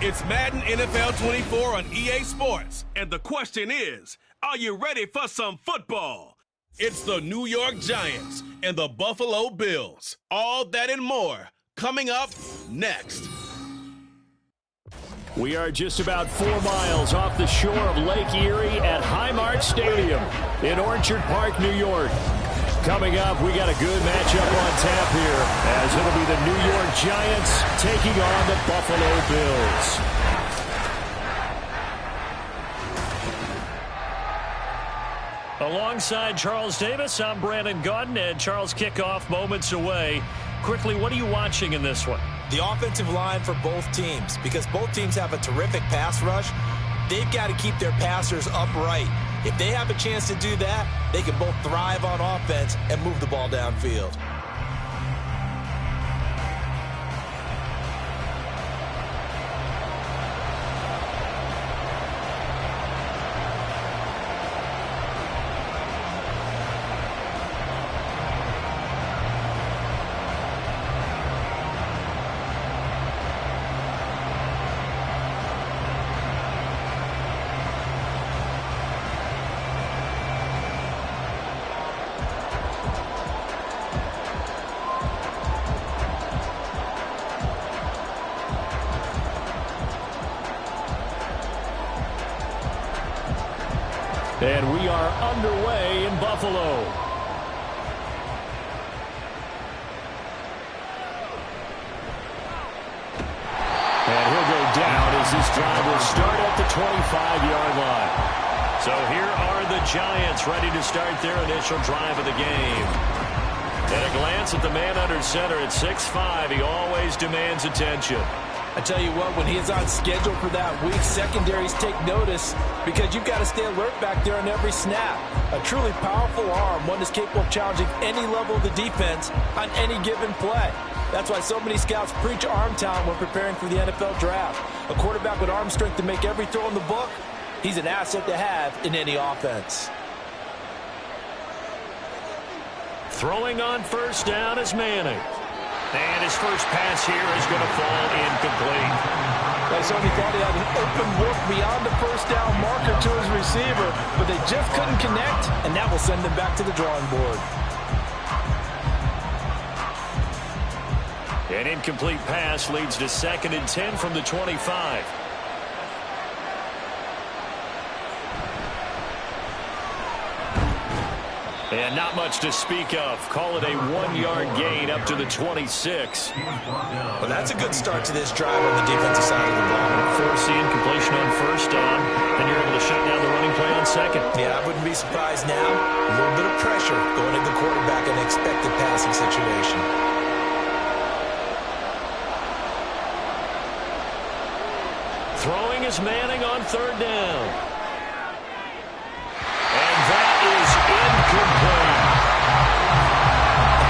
It's Madden NFL 24 on EA Sports. And the question is, are you ready for some football? It's the New York Giants and the Buffalo Bills. All that and more coming up next. We are just about 4 miles off the shore of Lake Erie at Highmark Stadium in Orchard Park, New York. Coming up, we got a good matchup on tap here, as it'll be the New York Giants taking on the Buffalo Bills. Alongside Charles Davis, I'm Brandon Gaudin, and Charles, kickoff moments away. Quickly, what are you watching in this one? The offensive line for both teams, because both teams have a terrific pass rush. They've got to keep their passers upright. If they have a chance to do that, they can both thrive on offense and move the ball downfield. And we are underway in Buffalo. And he'll go down as this drive will start at the 25-yard line. So here are the Giants ready to start their initial drive of the game. And a glance at the man under center at 6'5", he always demands attention. I tell you what, when he is on schedule for that week, secondaries take notice because you've got to stay alert back there on every snap. A truly powerful arm, one that's capable of challenging any level of the defense on any given play. That's why so many scouts preach arm talent when preparing for the NFL draft. A quarterback with arm strength to make every throw in the book, he's an asset to have in any offense. Throwing on first down is Manning. And his first pass here is going to fall incomplete. He thought he had an open look beyond the first down marker to his receiver, but they just couldn't connect, and that will send them back to the drawing board. An incomplete pass leads to 2nd and 10 from the 25. And not much to speak of. Call it a 1-yard gain up to the 26. Well, that's a good start to this drive on the defensive side of the ball. Forcing completion on first down, then you're able to shut down the running play on second. Yeah, I wouldn't be surprised now. A little bit of pressure going to the quarterback in an expected passing situation. Throwing is Manning on 3rd down. Incomplete.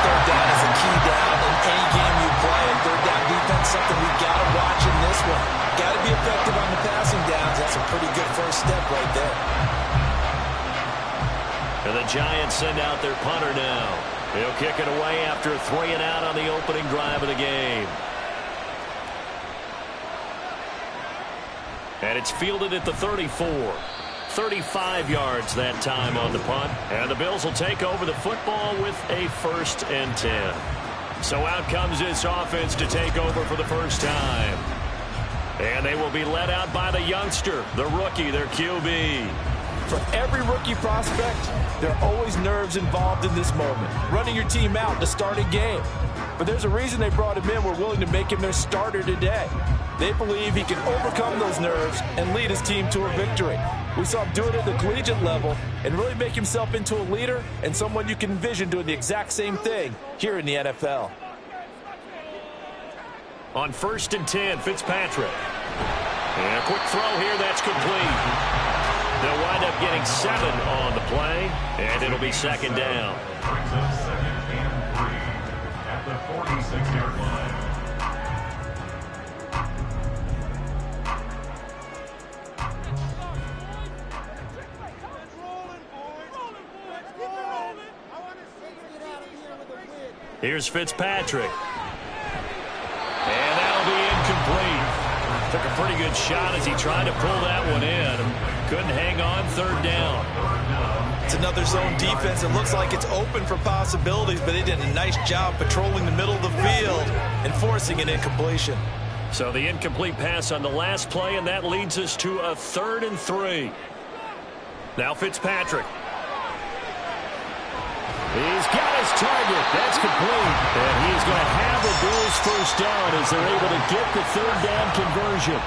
Third down is a key down in any game you play. And third down defense, something we've got to watch in this one. Got to be effective on the passing downs. That's a pretty good first step right there. And the Giants send out their punter now. He'll kick it away after a 3 and out on the opening drive of the game. And it's fielded at the 34. 35 yards that time on the punt. And the Bills will take over the football with a 1st and 10. So out comes this offense to take over for the first time. And they will be led out by the youngster, the rookie, their QB. For every rookie prospect, there are always nerves involved in this moment. Running your team out to start a game. But there's a reason they brought him in. We're willing to make him their starter today. They believe he can overcome those nerves and lead his team to a victory. We saw him do it at the collegiate level and really make himself into a leader and someone you can envision doing the exact same thing here in the NFL. On 1st and 10, Fitzpatrick. And a quick throw here, that's complete. They'll wind up getting 7 on the play, and it'll be 2nd down. At the 46-yard line. Here's Fitzpatrick. And that'll be incomplete. Took a pretty good shot as he tried to pull that one in. Couldn't hang on, third down. It's another zone defense. It looks like it's open for possibilities, but they did a nice job patrolling the middle of the field and forcing an incompletion. So the incomplete pass on the last play, and that leads us to a 3rd and 3. Now Fitzpatrick. He's got his target. That's complete. And he's going to have the Bills first down as they're able to get the 3rd down conversion.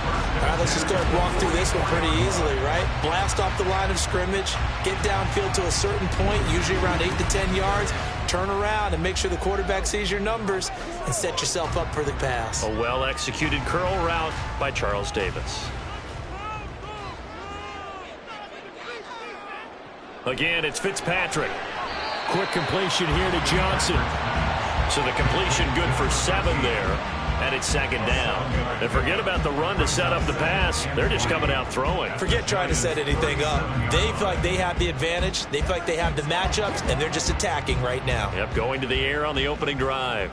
All right, let's just go and walk through this one pretty easily, right? Blast off the line of scrimmage, get downfield to a certain point, usually around 8 to 10 yards, turn around and make sure the quarterback sees your numbers and set yourself up for the pass. A well-executed curl route by Charles Davis. Again, it's Fitzpatrick. Quick completion here to Johnson. So the completion good for 7 there. And it's 2nd down. And forget about the run to set up the pass. They're just coming out throwing. Forget trying to set anything up. They feel like they have the advantage. They feel like they have the matchups, and they're just attacking right now. Yep, going to the air on the opening drive.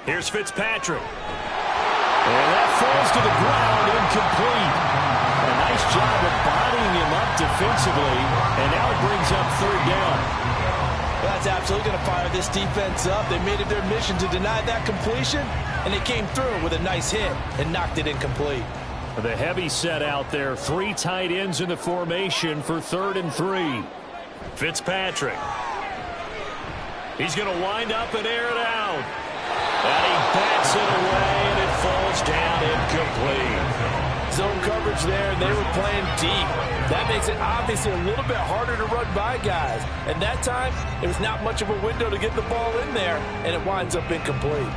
Here's Fitzpatrick. And that falls to the ground, incomplete. A nice job of bodying him up defensively, and now it brings up 3rd down. That's absolutely going to fire this defense up. They made it their mission to deny that completion, and they came through with a nice hit and knocked it incomplete. The heavy set out there. 3 tight ends in the formation for 3rd and 3. Fitzpatrick. He's going to wind up and air it out. And he bats it away, and it falls down incomplete. Zone coverage there, and they were playing deep. That makes it obviously a little bit harder to run by guys. And that time, it was not much of a window to get the ball in there, and it winds up incomplete.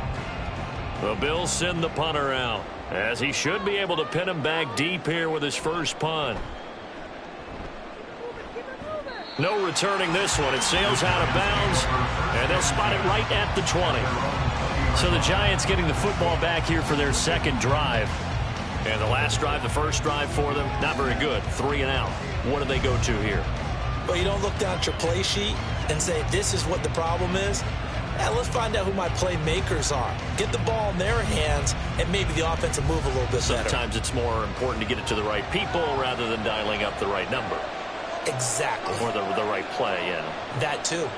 The Bills send the punter out, as he should be able to pin him back deep here with his first punt. No returning this one. It sails out of bounds, and they'll spot it right at the 20. So the Giants getting the football back here for their 2nd drive. And the last drive, the first drive for them, not very good. 3 and out. What do they go to here? Well, you don't look down at your play sheet and say, this is what the problem is. Yeah, let's find out who my playmakers are. Get the ball in their hands, and maybe the offense will move a little bit better. Sometimes it's more important to get it to the right people rather than dialing up the right number. Exactly. Or the right play, yeah. That too.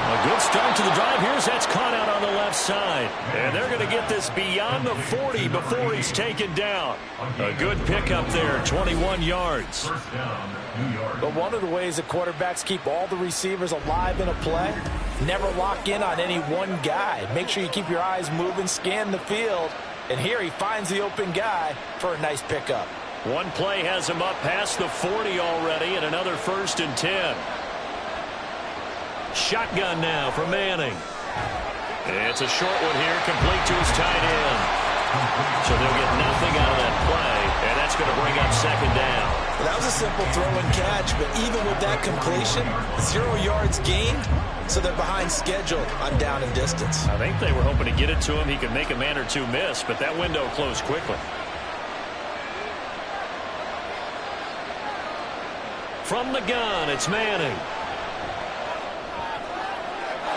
A good start to the drive. That's caught out on the left side. And they're going to get this beyond the 40 before he's taken down. A good pickup there, 21 yards. But one of the ways that quarterbacks keep all the receivers alive in a play, never lock in on any one guy. Make sure you keep your eyes moving, scan the field. And here he finds the open guy for a nice pickup. One play has him up past the 40 already, and another 1st and 10. Shotgun now for Manning. It's a short one here, complete to his tight end. So they'll get nothing out of that play, and that's going to bring up 2nd down. Well, that was a simple throw and catch, but even with that completion, 0 yards gained, so they're behind schedule on down and distance. I think they were hoping to get it to him. He could make a man or two miss, but that window closed quickly. From the gun, it's Manning.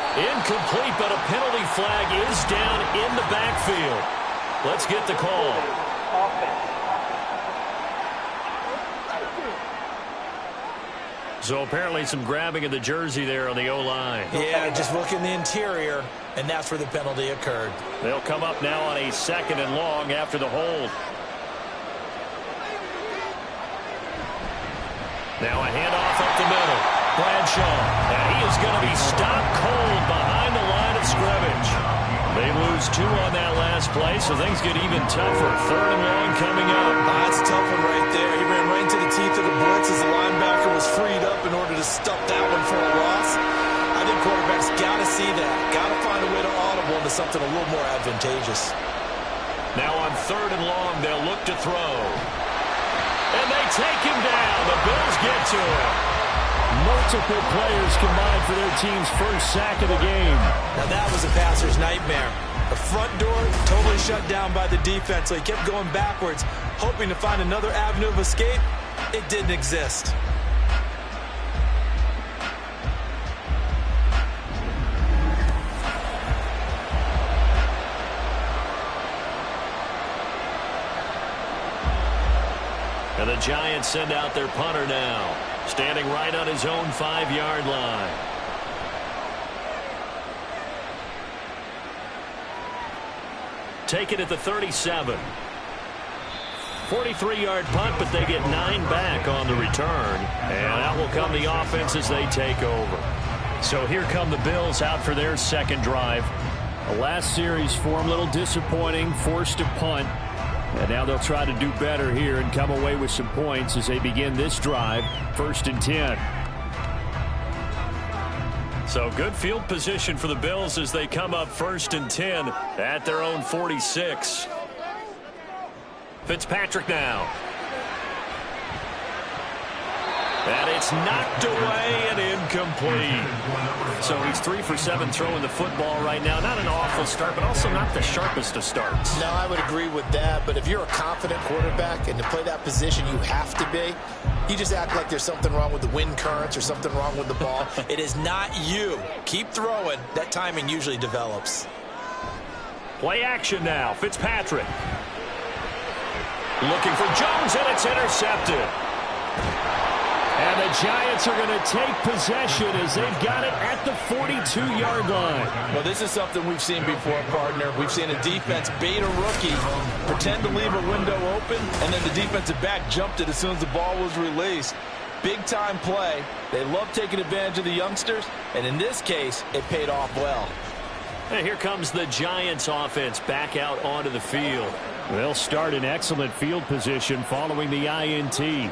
Incomplete, but a penalty flag is down in the backfield. Let's get the call. So apparently some grabbing of the jersey there on the O-line. Yeah, just look in the interior, and that's where the penalty occurred. They'll come up now on a 2nd and long after the hold. Now a handoff up the middle. Bradshaw, and he is going to be stopped cold behind the line of scrimmage. They lose 2 on that last play, so things get even tougher. 3rd and long coming up. That's a tough one right there. He ran right into the teeth of the blitz as the linebacker was freed up in order to stuff that one for a loss. I think quarterbacks got to see that. Got to find a way to audible into something a little more advantageous. Now on 3rd and long, they'll look to throw. And they take him down. The Bills get to him. Multiple players combined for their team's first sack of the game. Now that was a passer's nightmare. The front door totally shut down by the defense, so he kept going backwards, hoping to find another avenue of escape. It didn't exist. And the Giants send out their punter now, standing right on his own 5-yard line. Take it at the 37. 43-yard punt, but they get 9 back on the return. And out will come the offense as they take over. So here come the Bills out for their second drive. The last series for them, a little disappointing, forced to punt. And now they'll try to do better here and come away with some points as they begin this drive, 1st and 10. So good field position for the Bills as they come up 1st and 10 at their own 46. Fitzpatrick now. And it's knocked away and incomplete. So he's 3 for 7 throwing the football right now. Not an awful start, but also not the sharpest of starts. No, I would agree with that. But if you're a confident quarterback and to play that position, you have to be. You just act like there's something wrong with the wind currents or something wrong with the ball. It is not you. Keep throwing. That timing usually develops. Play action now. Fitzpatrick. Looking for Jones, and it's intercepted. And the Giants are going to take possession as they've got it at the 42-yard line. Well, this is something we've seen before, partner. We've seen a defense bait a rookie, pretend to leave a window open, and then the defensive back jumped it as soon as the ball was released. Big-time play. They love taking advantage of the youngsters, and in this case, it paid off well. And here comes the Giants offense back out onto the field. They'll start in excellent field position following the INT.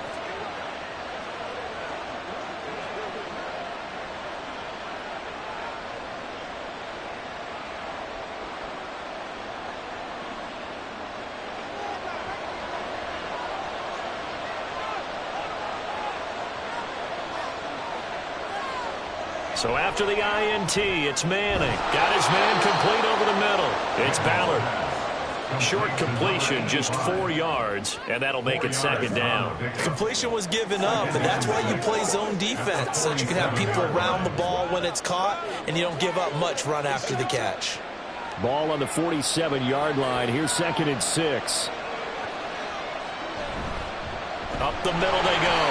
So after the INT, it's Manning. Got his man complete over the middle. It's Ballard. Short completion, just 4 yards, and that'll make it 2nd down. Completion was given up, and that's why you play zone defense, so that you can have people around the ball when it's caught, and you don't give up much run after the catch. Ball on the 47-yard line. Here's 2nd and 6. Up the middle they go.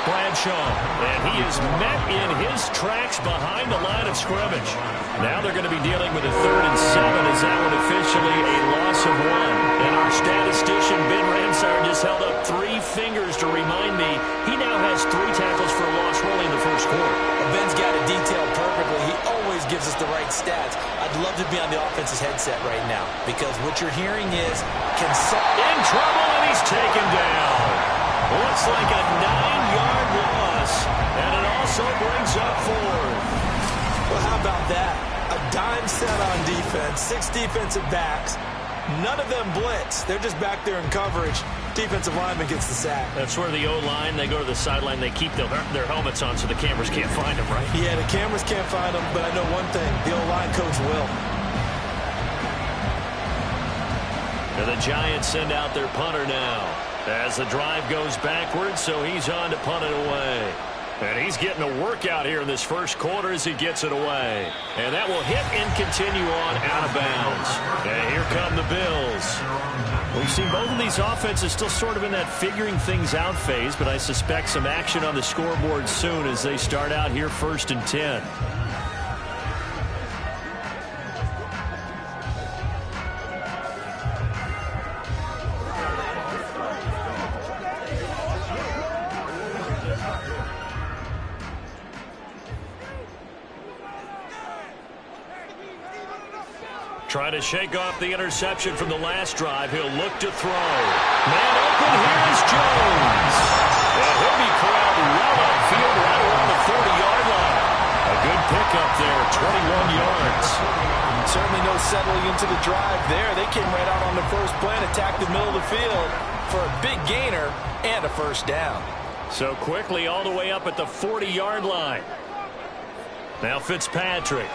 Bradshaw, and he is met in his tracks behind the line of scrimmage. Now they're going to be dealing with a 3rd and 7 as that one officially a loss of 1. And our statistician, Ben Ransard, just held up 3 fingers to remind me he now has 3 tackles for a loss really in the first quarter. Ben's got it detailed perfectly. He always gives us the right stats. I'd love to be on the offense's headset right now because what you're hearing is, in trouble, and he's taken down. Looks like a 9-yard loss, and it also brings up 4th. Well, how about that? A dime set on defense, 6 defensive backs. None of them blitz. They're just back there in coverage. Defensive lineman gets the sack. That's where the O-line, they go to the sideline, they keep their helmets on so the cameras can't find them, right? Yeah, the cameras can't find them, but I know one thing. The O-line coach will. And the Giants send out their punter now as the drive goes backwards, so he's on to punt it away. And he's getting a workout here in this first quarter as he gets it away. And that will hit and continue on out of bounds. And here come the Bills. We've seen both of these offenses still sort of in that figuring things out phase, but I suspect some action on the scoreboard soon as they start out here 1st and 10. Trying to shake off the interception from the last drive. He'll look to throw. Man open, here is Jones. And he'll be corralled well upfield right around the 40-yard line. A good pickup there, 21 yards. Certainly no settling into the drive there. They came right out on the first play and attacked the middle of the field for a big gainer and a 1st down. So quickly all the way up at the 40-yard line. Now Fitzpatrick.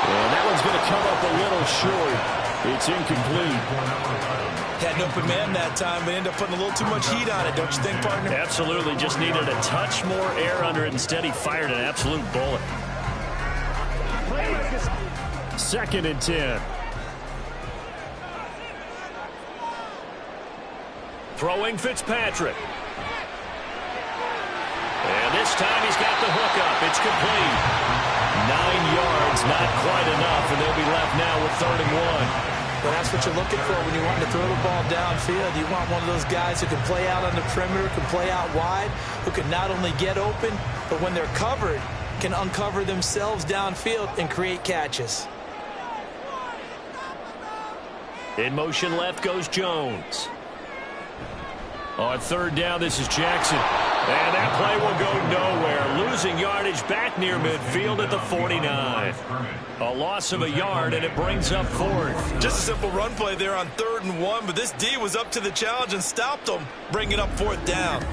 And that one's going to come up a little short. It's incomplete. Had an open man that time, but ended up putting a little too much heat on it, don't you think, partner? Absolutely. Just needed a touch more air under it. Instead, he fired an absolute bullet. 2nd and 10. Throwing Fitzpatrick. And this time he's got the hook up. It's complete. 9 yards, not quite enough, and they'll be left now with 3rd and 1. Well, that's what you're looking for when you want to throw the ball downfield. You want one of those guys who can play out on the perimeter, can play out wide, who can not only get open, but when they're covered, can uncover themselves downfield and create catches. In motion left goes Jones. On 3rd down, this is Jackson. And that play will go nowhere. Losing yardage back near midfield at the 49. A loss of a yard, and it brings up 4th. Just a simple run play there on 3rd and 1, but this D was up to the challenge and stopped them, bringing up 4th down.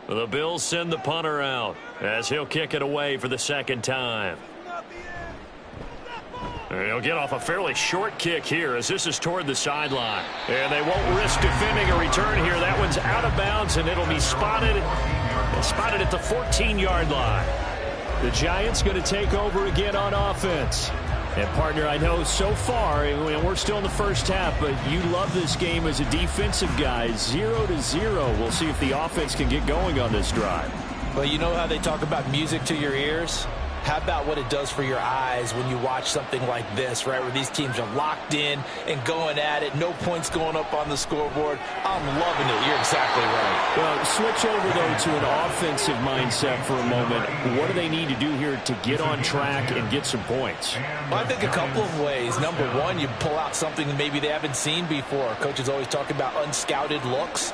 The Bills send the punter out as he'll kick it away for the 2nd time. He'll get off a fairly short kick here as this is toward the sideline. And they won't risk defending a return here. That one's out of bounds, and it'll be spotted at the 14-yard line. The Giants going to take over again on offense. And, partner, I know so far, and we're still in the first half, but you love this game as a defensive guy. 0-0. We'll see if the offense can get going on this drive. Well, you know how they talk about music to your ears? How about what it does for your eyes when you watch something like this, right, where these teams are locked in and going at it, no points going up on the scoreboard? I'm loving it. You're exactly right. Well, switch over, though, to an offensive mindset for a moment. What do they need to do here to get on track and get some points? Well, I think a couple of ways. Number one, you pull out something maybe they haven't seen before. Coaches always talk about unscouted looks.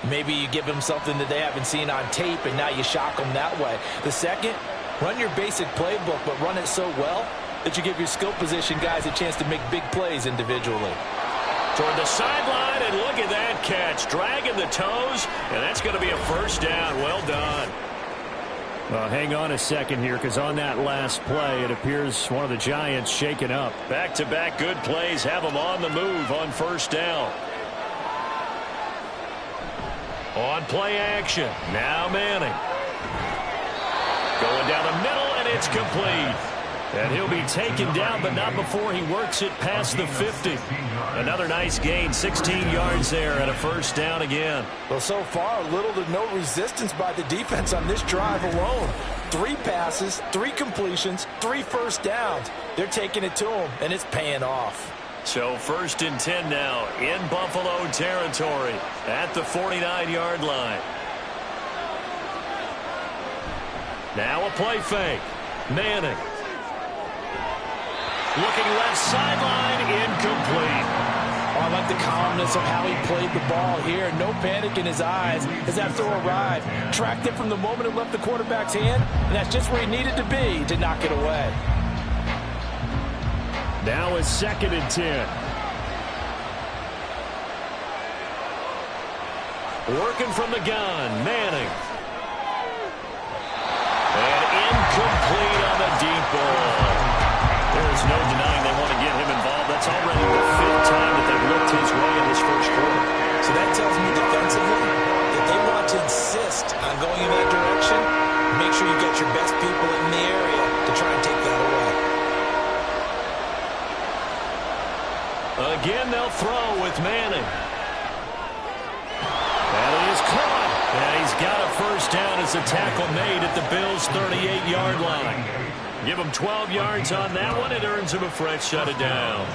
Maybe you give them something that they haven't seen on tape, and now you shock them that way. The second, run your basic playbook, but run it so well that you give your skill position guys a chance to make big plays individually. Toward the sideline, and look at that catch. Dragging the toes, and that's going to be a 1st down. Well done. Well, hang on a second here, because on that last play, it appears one of the Giants shaken up. Back-to-back good plays have them on the move on 1st down. On play action, now Manning. Going down the middle, and it's complete. And he'll be taken down, but not before he works it past the 50. Another nice gain, 16 yards there, and a 1st down again. Well, so far, little to no resistance by the defense on this drive alone. 3 passes, 3 completions, 3 1st downs. They're taking it to him, and it's paying off. So 1st and 10 now in Buffalo territory at the 49-yard line. Now a play fake. Manning. Looking left sideline, incomplete. Oh, I like the calmness of how he played the ball here. No panic in his eyes as that throw arrived. Tracked it from the moment it left the quarterback's hand, and that's just where he needed to be to knock it away. Now it's 2nd and 10. Working from the gun, Manning. And incomplete on the deep ball. There's no denying they want to get him involved. That's already the 5th time that they've looked his way in this 1st quarter. So that tells me defensively that they want to insist on going in that direction. Make sure you get your best people in the area to try and take that away. Again, they'll throw with Manning. And it is caught. And he's got a 1st down as the tackle made at the Bills' 38-yard line. Give him 12 yards on that one. It earns him a fresh set of downs.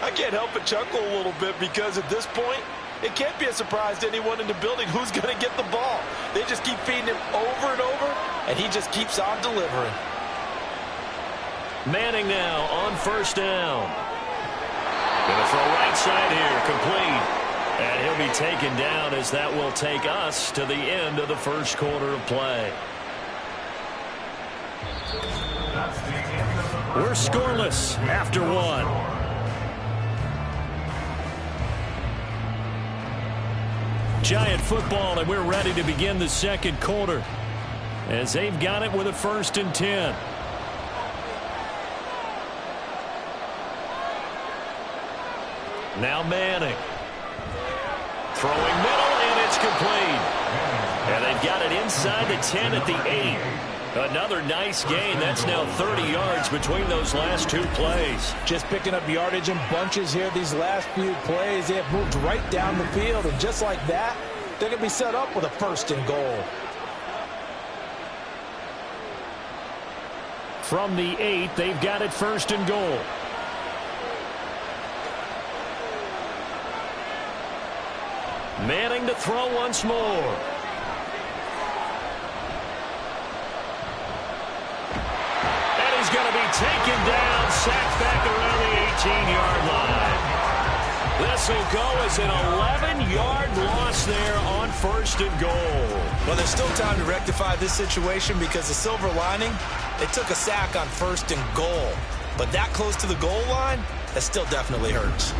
I can't help but chuckle a little bit because at this point, it can't be a surprise to anyone in the building who's going to get the ball. They just keep feeding him over and over, and he just keeps on delivering. Manning now on 1st down. Going to throw right side here, complete. And he'll be taken down as that will take us to the end of the 1st quarter of play. We're scoreless after 1. Giant football, and we're ready to begin the 2nd quarter as they've got it with a 1st and 10. Now Manning. Throwing middle, and it's complete. And they've got it inside the 10 at the 8. Another nice gain. That's now 30 yards between those last two plays. Just picking up yardage in bunches here these last few plays. They have moved right down the field, and just like that, they're going to be set up with a 1st and goal. From the 8, they've got it 1st and goal. Manning to throw once more. And he's going to be taken down, sacked back around the 18-yard line. This will go as an 11-yard loss there on 1st and goal. Well, there's still time to rectify this situation because the silver lining, they took a sack on 1st and goal. But that close to the goal line, that still definitely hurts.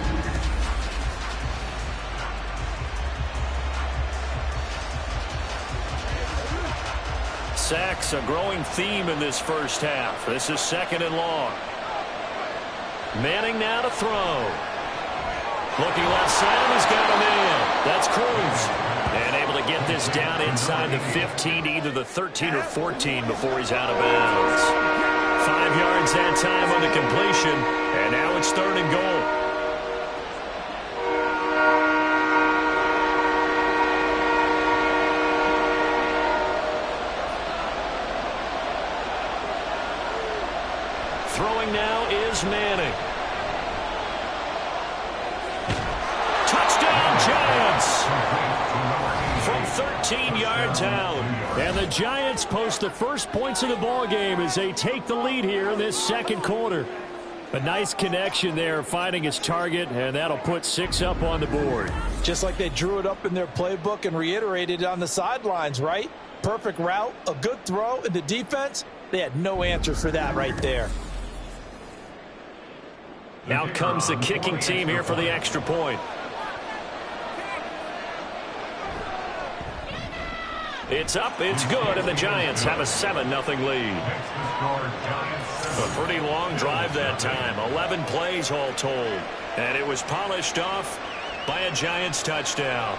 Sacks, a growing theme in this first half. This is 2nd and long. Manning now to throw. Looking left side, he's got a man. That's Cruz. And able to get this down inside the 15, either the 13 or 14 before he's out of bounds. 5 yards that time on the completion, and now it's 3rd and goal. Throwing now is Manning. Touchdown, Giants! From 13 yards out. And the Giants post the first points of the ball game as they take the lead here in this 2nd quarter. A nice connection there, finding his target, and that'll put 6 up on the board. Just like they drew it up in their playbook and reiterated it on the sidelines, right? Perfect route, a good throw, and the defense, they had no answer for that right there. Out comes the kicking team here for the extra point. It's up, it's good, and the Giants have a 7-0 lead. A pretty long drive that time, 11 plays all told. And it was polished off by a Giants touchdown.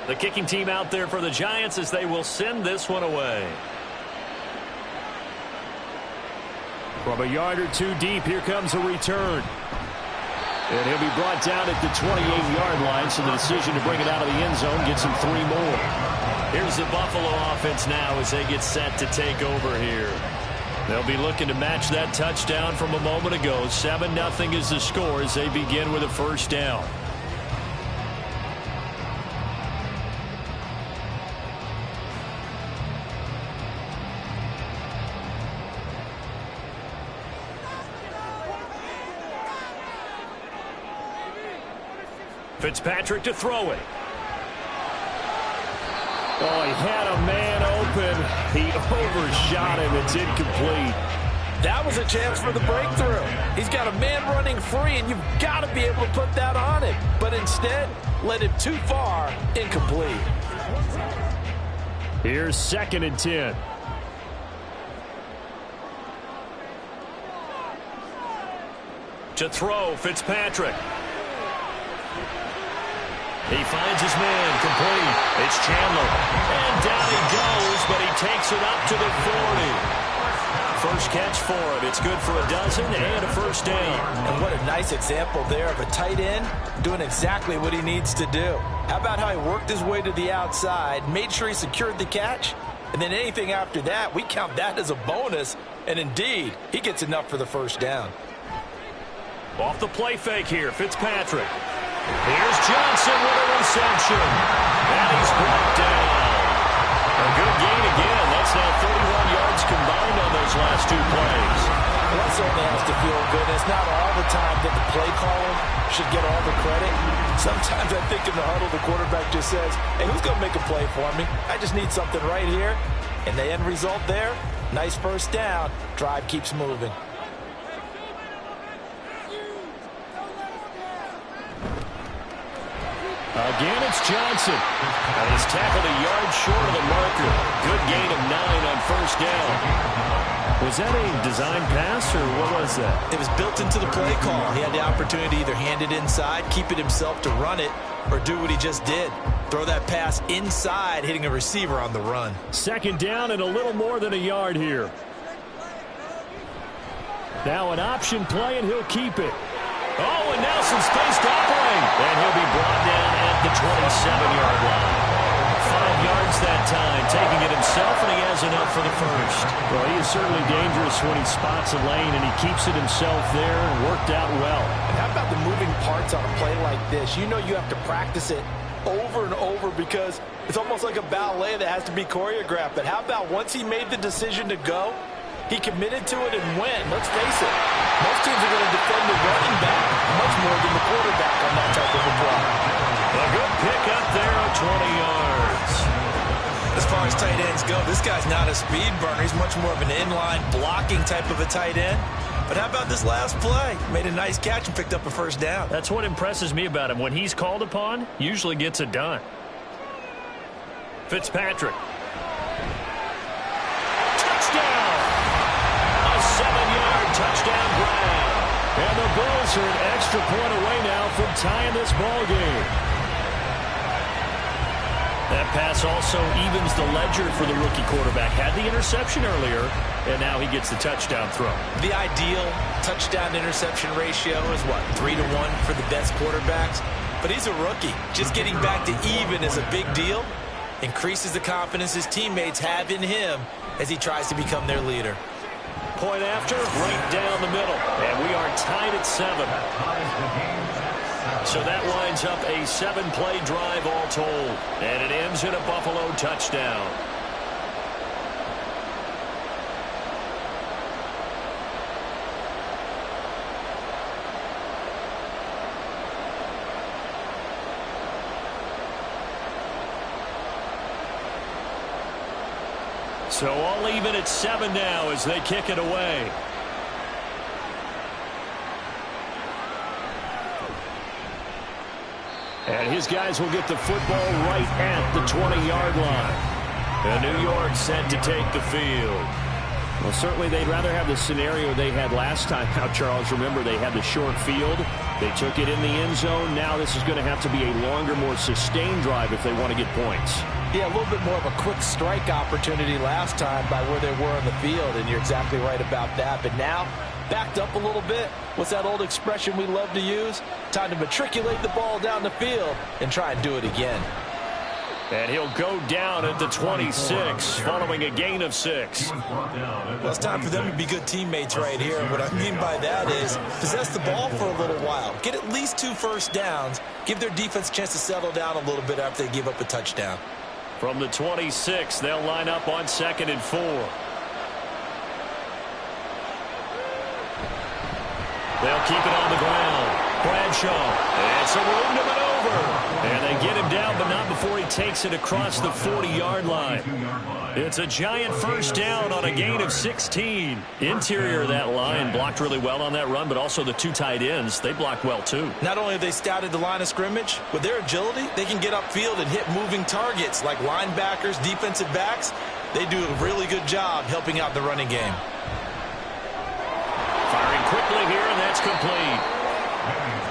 The kicking team out there for the Giants as they will send this one away. From a yard or two deep, here comes a return. And he'll be brought down at the 28-yard line, so the decision to bring it out of the end zone gets him 3 more. Here's the Buffalo offense now as they get set to take over here. They'll be looking to match that touchdown from a moment ago. 7-0 is the score as they begin with a 1st down. Fitzpatrick to throw it. Oh, he had a man open. He overshot him. It's incomplete. That was a chance for the breakthrough. He's got a man running free, and you've got to be able to put that on him. But instead, led him too far, incomplete. Here's 2nd and 10. To throw, Fitzpatrick. He finds his man, complete. It's Chandler. And down he goes, but he takes it up to the 40. First catch for him. It's good for a dozen and a 1st down. And what a nice example there of a tight end doing exactly what he needs to do. How about how he worked his way to the outside, made sure he secured the catch, and then anything after that, we count that as a bonus. And indeed, he gets enough for the 1st down. Off the play fake here, Fitzpatrick. Here's Johnson with a reception. And he's brought down. A good gain again. That's now 31 yards combined on those last 2 plays. Well, that certainly has to feel good. It's not all the time that the play caller should get all the credit. Sometimes I think in the huddle, the quarterback just says, hey, who's going to make a play for me? I just need something right here. And the end result there, nice 1st down. Drive keeps moving. Again, it's Johnson. And he's tackled a yard short of the marker. Good gain of 9 on first down. Was that a design pass, or what was that? It was built into the play call. He had the opportunity to either hand it inside, keep it himself to run it, or do what he just did. Throw that pass inside, hitting a receiver on the run. Second down and a little more than a yard here. Now an option play, and he'll keep it. Oh, and now some space to operate. And he'll be brought down at the 27-yard line. 5 yards that time, taking it himself, and he has enough for the first. Well, he is certainly dangerous when he spots a lane, and he keeps it himself there and worked out well. And how about the moving parts on a play like this? You know you have to practice it over and over because it's almost like a ballet that has to be choreographed. But how about once he made the decision to go, he committed to it and went. Let's face it, most teams are going to defend the running back much more than the quarterback on that type of a play. A good pick up there of 20 yards. As far as tight ends go, this guy's not a speed burner. He's much more of an inline blocking type of a tight end. But how about this last play? Made a nice catch and picked up a first down. That's what impresses me about him. When he's called upon, usually gets it done. Fitzpatrick. Touchdown! A 7-yard touchdown grab. And the Bills are an extra point away now from tying this ball game. That pass also evens the ledger for the rookie quarterback. Had the interception earlier, and now he gets the touchdown throw. The ideal touchdown-interception ratio is, what, 3 to 1 for the best quarterbacks? But he's a rookie. Just getting back to even is a big deal. Increases the confidence his teammates have in him as he tries to become their leader. Point after, right down the middle. And we are tied at 7. So that winds up a 7-play drive all told. And it ends in a Buffalo touchdown. So all even at 7 now as they kick it away. And his guys will get the football right at the 20-yard line. And New York set to take the field. Well, certainly they'd rather have the scenario they had last time. Now, Charles, remember, they had the short field. They took it in the end zone. Now this is going to have to be a longer, more sustained drive if they want to get points. Yeah, a little bit more of a quick strike opportunity last time by where they were on the field, and you're exactly right about that. But now, backed up a little bit. What's that old expression we love to use? Time to matriculate the ball down the field and try and do it again. And he'll go down at the 26, following a gain of 6. Well, it's time for them to be good teammates right here. What I mean by that is possess the ball for a little while. Get at least 2 first downs. Give their defense a chance to settle down a little bit after they give up a touchdown. From the 26, they'll line up on 2nd and 4. They'll keep it on the ground. Bradshaw, and some room to maneuver. And they get him down, but not before he takes it across the 40-yard line. It's a giant first down on a gain of 16. Interior of that line blocked really well on that run, but also the 2 tight ends, they blocked well too. Not only have they scouted the line of scrimmage, with their agility, they can get upfield and hit moving targets like linebackers, defensive backs. They do a really good job helping out the running game. Firing quickly here, and that's complete.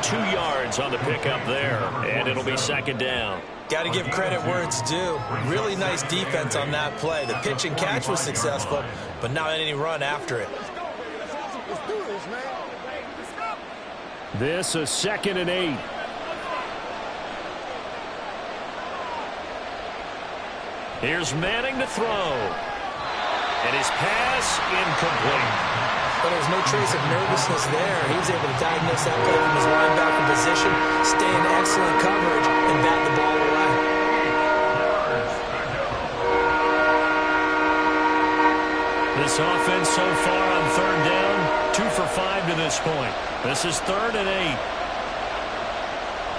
2 yards on the pickup there, and it'll be 2nd down. Got to give credit where it's due. Really nice defense on that play. The pitch and catch was successful, but not any run after it. This is 2nd and 8. Here's Manning to throw. And his pass incomplete. But there's no trace of nervousness there. He was able to diagnose that play from his linebacker position, stay in excellent coverage, and bat the ball away. This offense so far on 3rd down, 2 for 5 to this point. This is 3rd and 8.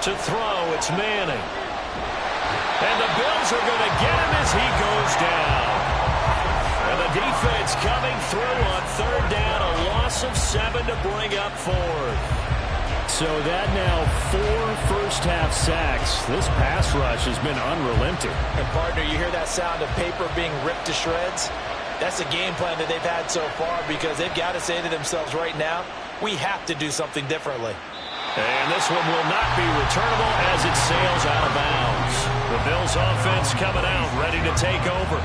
To throw, it's Manning. And the Bills are going to get him as he goes down. And the defense coming through on 3rd down, a loss of 7 to bring up 4th. So that now 4 first half sacks. This pass rush has been unrelenting. And partner, you hear that sound of paper being ripped to shreds? That's the game plan that they've had so far, because they've got to say to themselves right now, we have to do something differently. And this one will not be returnable as it sails out of bounds. The Bills offense coming out, ready to take over.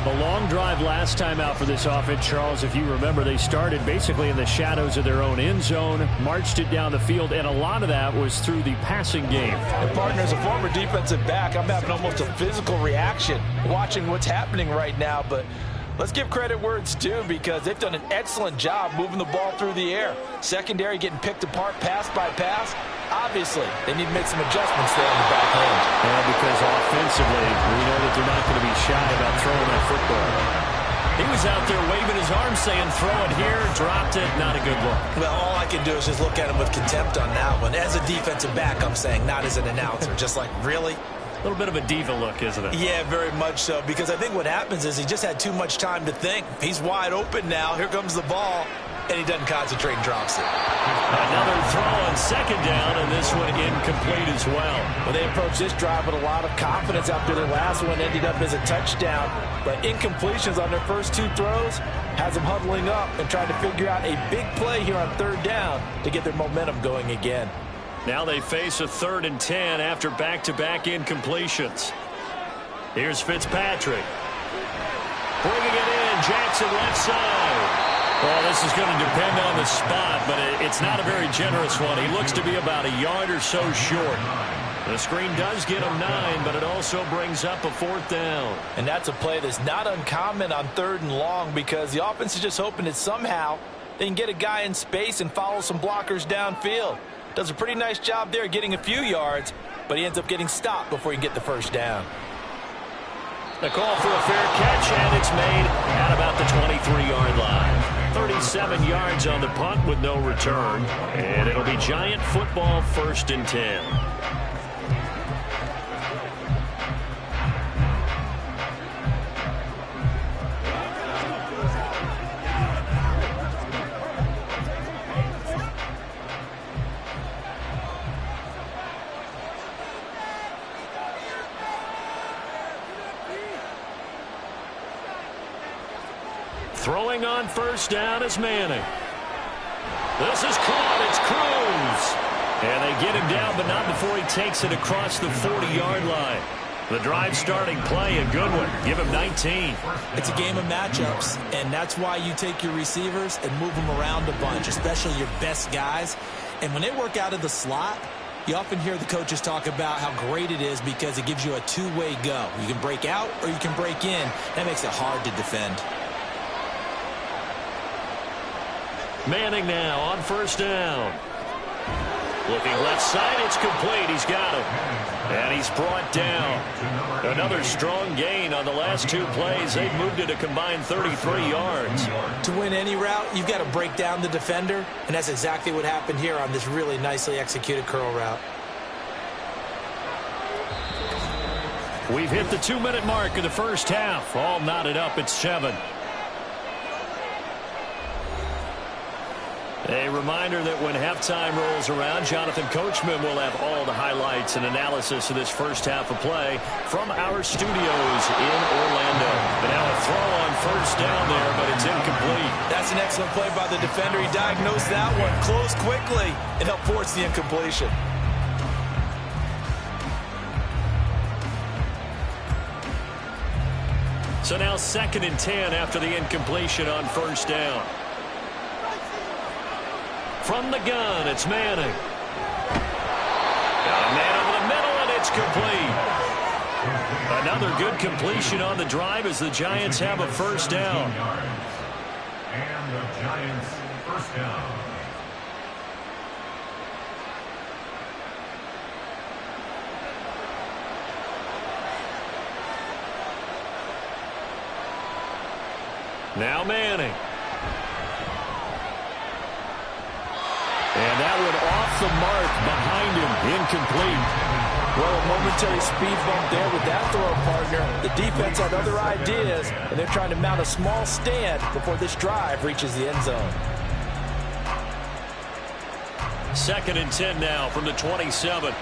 The long drive last time out for this offense, Charles, if you remember, they started basically in the shadows of their own end zone, marched it down the field, and a lot of that was through the passing game. And partner, as a former defensive back, I'm having almost a physical reaction watching what's happening right now, but let's give credit where it's due, because they've done an excellent job moving the ball through the air. Secondary getting picked apart pass by pass. Obviously, they need to make some adjustments there on the back end. Yeah, because offensively, we know that they're not going to be shy about throwing that football. He was out there waving his arm saying, throw it here, dropped it, not a good look. Well, all I can do is just look at him with contempt on that one. As a defensive back, I'm saying, not as an announcer. Just like, really? A little bit of a diva look, isn't it? Yeah, very much so, because I think what happens is he just had too much time to think. He's wide open now. Here comes the ball, and he doesn't concentrate and drops it. Another throw on second down, and this one incomplete as well. Well, they approached this drive with a lot of confidence after their last one ended up as a touchdown. But incompletions on their first two throws has them huddling up and trying to figure out a big play here on third down to get their momentum going again. Now they face a 3rd and 10 after back-to-back incompletions. Here's Fitzpatrick. Bringing it in, Jackson left side. Well, this is going to depend on the spot, but it's not a very generous one. He looks to be about a yard or so short. The screen does get him 9, but it also brings up a 4th down. And that's a play that's not uncommon on 3rd and long, because the offense is just hoping that somehow they can get a guy in space and follow some blockers downfield. Does a pretty nice job there getting a few yards, but he ends up getting stopped before he can get the first down. The call for a fair catch, and it's made at about the 23-yard line. 37 yards on the punt with no return, and it'll be Giant football 1st and 10. Throwing on first down is Manning. This is caught. It's Cruz. And they get him down, but not before he takes it across the 40-yard line. The drive starting play, a good one. Give him 19. It's a game of matchups, and that's why you take your receivers and move them around a bunch, especially your best guys. And when they work out of the slot, you often hear the coaches talk about how great it is because it gives you a two-way go. You can break out or you can break in. That makes it hard to defend. Manning now on first down. Looking left side, it's complete. He's got him. And he's brought down. Another strong gain on the last 2 plays. They've moved it a combined 33 yards. To win any route, you've got to break down the defender, and that's exactly what happened here on this really nicely executed curl route. We've hit the 2-minute mark of the first half. All knotted up at 7. A reminder that when halftime rolls around, Jonathan Coachman will have all the highlights and analysis of this first half of play from our studios in Orlando. And now a throw on first down there, but it's incomplete. That's an excellent play by the defender. He diagnosed that one, closed quickly, and helped force the incompletion. So now 2nd and 10 after the incompletion on first down. From the gun, it's Manning. Got a man over the middle, and it's complete. Another good completion on the drive as the Giants have a first down. And the Giants first down. Now Manning. And that one off the mark behind him, incomplete. Well, a momentary speed bump there with that throw, partner. The defense had other ideas, and they're trying to mount a small stand before this drive reaches the end zone. 2nd and 10 now from the 27.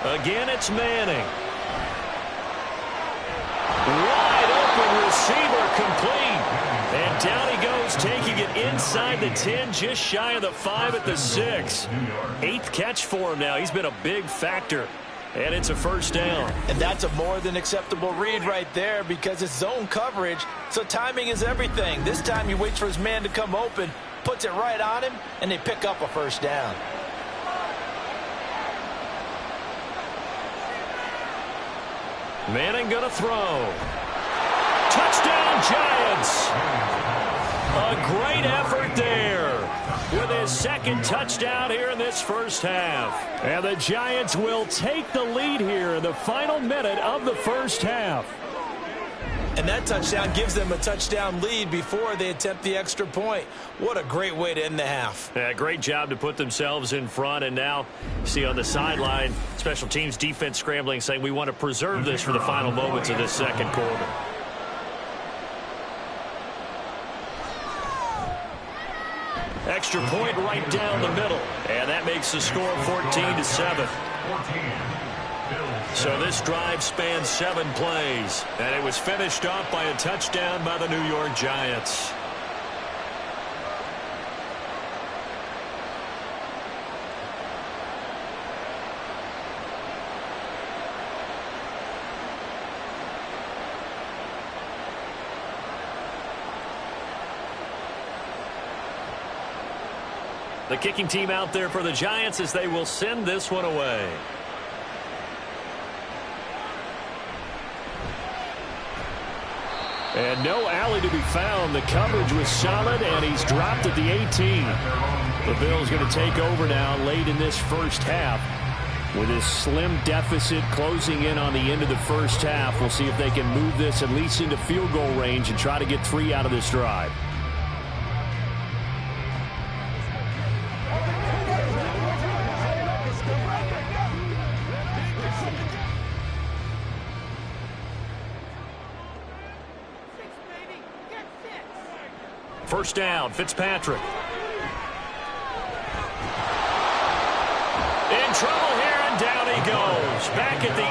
Again, it's Manning. Wide open receiver complete. And down he goes, taking it inside the 10, just shy of the 5 at the 6. 8th catch for him now. He's been a big factor. And it's a first down. And that's a more than acceptable read right there because it's zone coverage, so timing is everything. This time he waits for his man to come open, puts it right on him, and they pick up a first down. Manning gonna throw. Touchdown, Giants! A great effort there with his second touchdown here in this first half. And the Giants will take the lead here in the final minute of the first half. And that touchdown gives them a touchdown lead before they attempt the extra point. What a great way to end the half. Yeah, great job to put themselves in front. And now, see on the sideline, special teams defense scrambling, saying we want to preserve this for the final moments of this second quarter. Extra point right down the middle. And that makes the score 14-7. So this drive spans 7 plays. And it was finished off by a touchdown by the New York Giants. The kicking team out there for the Giants as they will send this one away. And no alley to be found. The coverage was solid, and he's dropped at the 18. The Bills going to take over now late in this first half with his slim deficit closing in on the end of the first half. We'll see if they can move this at least into field goal range and try to get 3 out of this drive. First down, Fitzpatrick. In trouble here, and down he goes. Back at the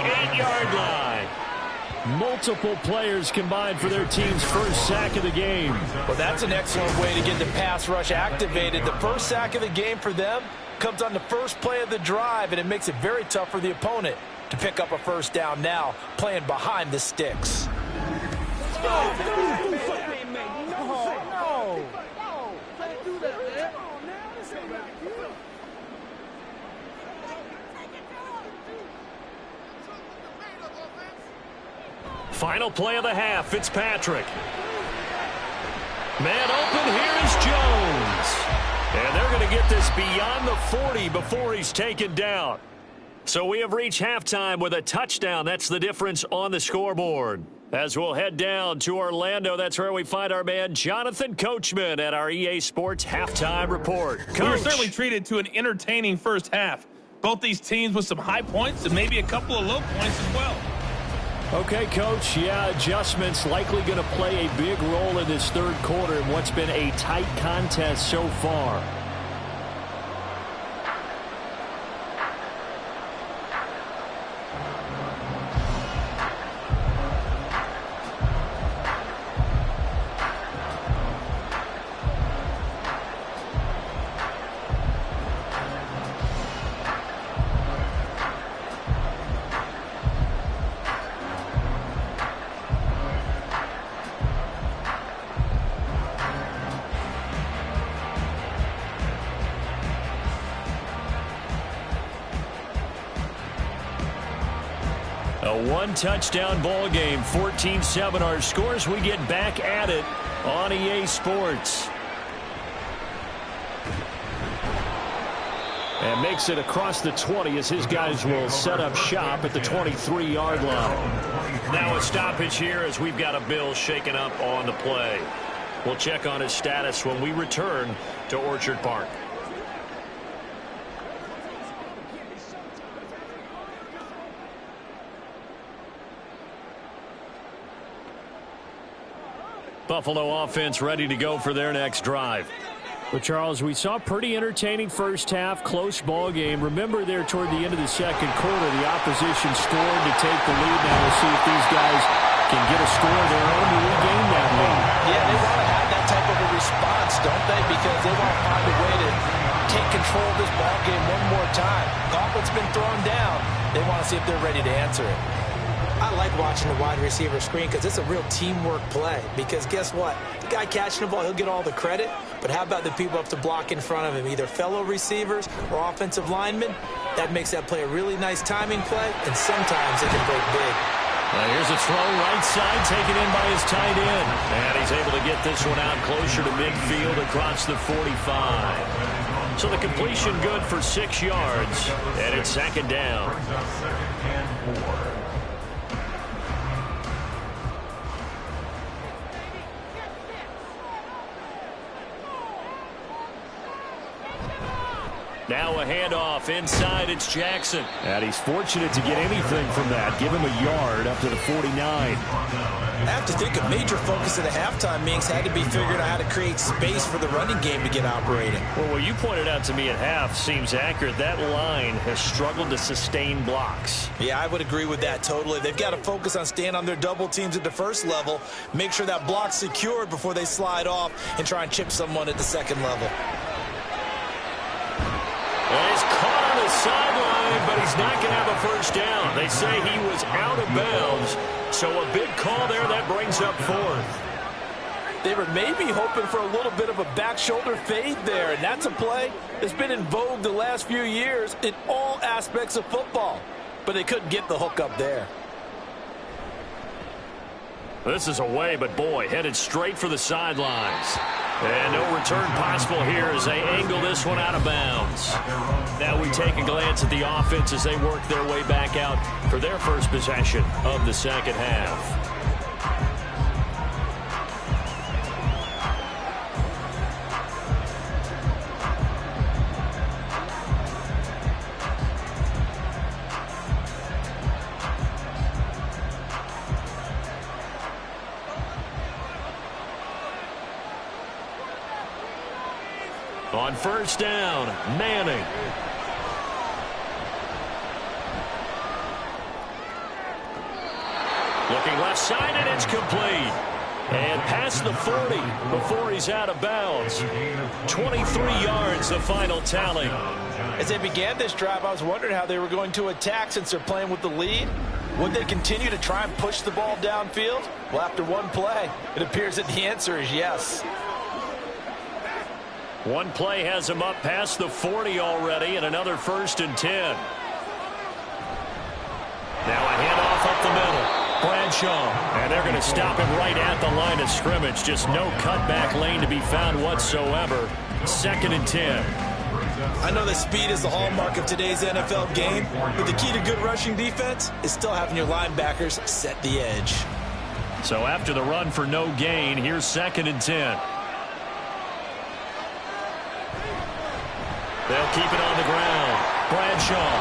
8-yard line. Multiple players combined for their team's first sack of the game. Well, that's an excellent way to get the pass rush activated. The first sack of the game for them comes on the first play of the drive, and it makes it very tough for the opponent to pick up a first down now, playing behind the sticks. Final play of the half, Fitzpatrick. Man open, here is Jones. And they're going to get this beyond the 40 before he's taken down. So we have reached halftime with a touchdown. That's the difference on the scoreboard. As we'll head down to Orlando, that's where we find our man Jonathan Coachman at our EA Sports Halftime Report. Coach. We were certainly treated to an entertaining first half. Both these teams with some high points and maybe a couple of low points as well. Okay, Coach. Yeah, adjustments likely going to play a big role in this third quarter in what's been a tight contest so far. A one-touchdown ball game, 14-7 our scores. We get back at it on EA Sports. And makes it across the 20 as his guys will set up shop at the 23-yard line. Now a stoppage here as we've got a Bill shaken up on the play. We'll check on his status when we return to Orchard Park. Buffalo offense ready to go for their next drive. Well, Charles, we saw a pretty entertaining first half, close ball game. Remember there toward the end of the second quarter, the opposition scored to take the lead. Now we'll see if these guys can get a score of their own to regain that lead. Yeah, they want to have that type of a response, don't they? Because they want to find a way to take control of this ball game one more time. Gauntlet's been thrown down. They want to see if they're ready to answer it. I like watching the wide receiver screen because it's a real teamwork play. Because guess what? The guy catching the ball, he'll get all the credit. But how about the people up to block in front of him, either fellow receivers or offensive linemen? That makes that play a really nice timing play, and sometimes it can break big. Here's a throw right side, taken in by his tight end. And he's able to get this one out closer to midfield across the 45. So the completion good for 6 yards, and it's second down. Now a handoff inside. It's Jackson. And he's fortunate to get anything from that. Give him a yard up to the 49. I have to think a major focus at the halftime, Minks, had to be figuring out how to create space for the running game to get operating. Well, what you pointed out to me at half seems accurate. That line has struggled to sustain blocks. Yeah, I would agree with that totally. They've got to focus on staying on their double teams at the first level, make sure that block's secured before they slide off and try and chip someone at the second level. And he's caught on the sideline, but he's not going to have a first down. They say he was out of bounds, so a big call there. That brings up fourth. They were maybe hoping for a little bit of a back shoulder fade there, and that's a play that's been in vogue the last few years in all aspects of football. But they couldn't get the hook up there. This is away, but boy, headed straight for the sidelines. And no return possible here as they angle this one out of bounds. Now we take a glance at the offense as they work their way back out for their first possession of the second half. On first down, Manning. Looking left side, and it's complete. And past the 40 before he's out of bounds. 23 yards, the final tally. As they began this drive, I was wondering how they were going to attack since they're playing with the lead. Would they continue to try and push the ball downfield? Well, after one play, it appears that the answer is yes. One play has him up past the 40 already, and another 1st and 10. Now a handoff up the middle. Bradshaw, and they're going to stop him right at the line of scrimmage. Just no cutback lane to be found whatsoever. 2nd and 10. I know that speed is the hallmark of today's NFL game, but the key to good rushing defense is still having your linebackers set the edge. So after the run for no gain, here's 2nd and 10. They'll keep it on the ground. Bradshaw.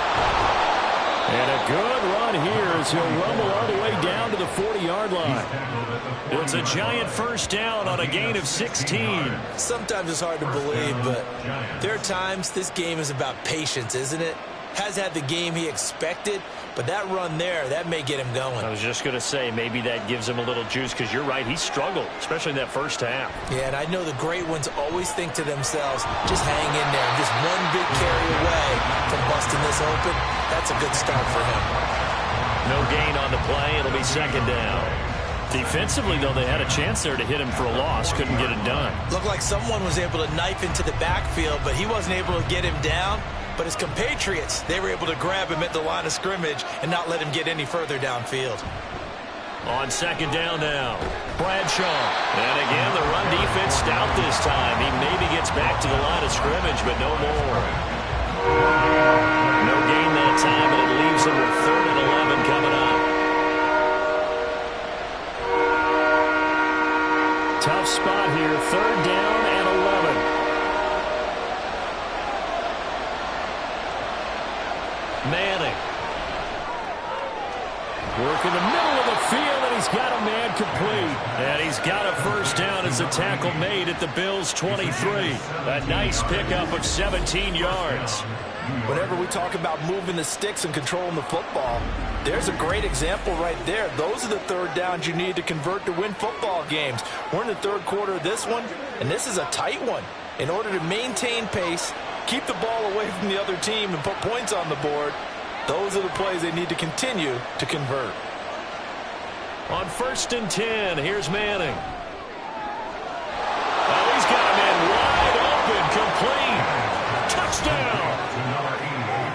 And a good run here as he'll rumble all the way down to the 40-yard line. It's a giant first down on a gain of 16. Sometimes it's hard to believe, but there are times this game is about patience, isn't it? Has had the game he expected, but that run there, that may get him going. I was just going to say, maybe that gives him a little juice, because you're right, he struggled, especially in that first half. Yeah, and I know the great ones always think to themselves, just hang in there. Just one big carry away from busting this open. That's a good start for him. No gain on the play. It'll be 2nd down. Defensively, though, they had a chance there to hit him for a loss. Couldn't get it done. Looked like someone was able to knife into the backfield, but he wasn't able to get him down. But his compatriots, they were able to grab him at the line of scrimmage and not let him get any further downfield. On 2nd down now, Bradshaw. And again, the run defense stout this time. He maybe gets back to the line of scrimmage, but no more. No gain that time, and it leaves him with 3rd and 11 coming up. Tough spot here, 3rd down and 11. Manning. Work in the middle of the field, and he's got a man complete. And he's got a first down as the tackle made at the Bills' 23. A nice pickup of 17 yards. Whenever we talk about moving the sticks and controlling the football, there's a great example right there. Those are the third downs you need to convert to win football games. We're in the third quarter of this one, and this is a tight one. In order to maintain pace, keep the ball away from the other team, and put points on the board, those are the plays they need to continue to convert. On 1st and 10, here's Manning. Oh, he's got a man wide open, complete. Touchdown.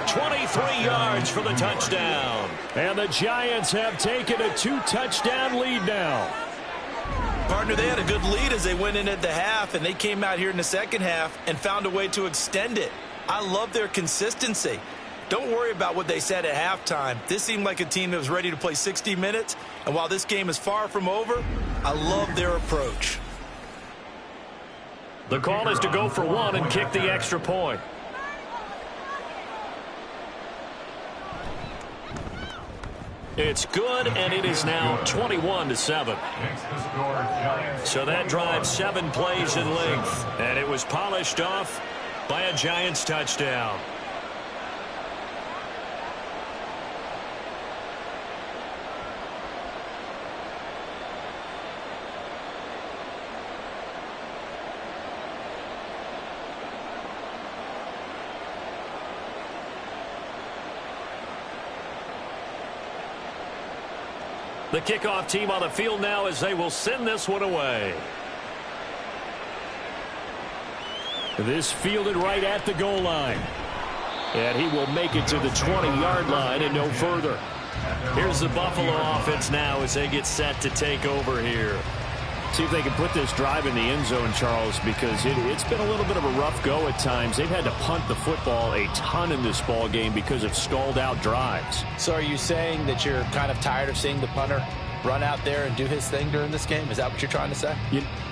23 yards for the touchdown. And the Giants have taken a 2-touchdown lead now. Partner, they had a good lead as they went in at the half, and they came out here in the second half and found a way to extend it. I love their consistency. Don't worry about what they said at halftime. This seemed like a team that was ready to play 60 minutes, and while this game is far from over, I love their approach. The call is to go for one and kick the extra point. It's good, and it is now 21-7. So that drive 7 plays in length, and it was polished off by a Giants touchdown. The kickoff team on the field now as they will send this one away. This fielded right at the goal line. And he will make it to the 20-yard line and no further. Here's the Buffalo offense now as they get set to take over here. See if they can put this drive in the end zone, Charles, because it's been a little bit of a rough go at times. They've had to punt the football a ton in this ball game because of stalled-out drives. So are you saying that you're kind of tired of seeing the punter run out there and do his thing during this game? Is that what you're trying to say?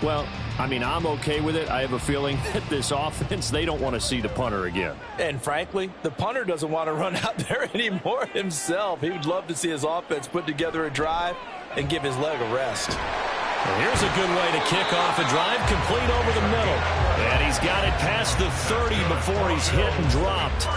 Well, I mean, I'm okay with it. I have a feeling that this offense, they don't want to see the punter again. And frankly, the punter doesn't want to run out there anymore himself. He would love to see his offense put together a drive and give his leg a rest. Well, here's a good way to kick off a drive, complete over the middle. And he's got it past the 30 before he's hit and dropped.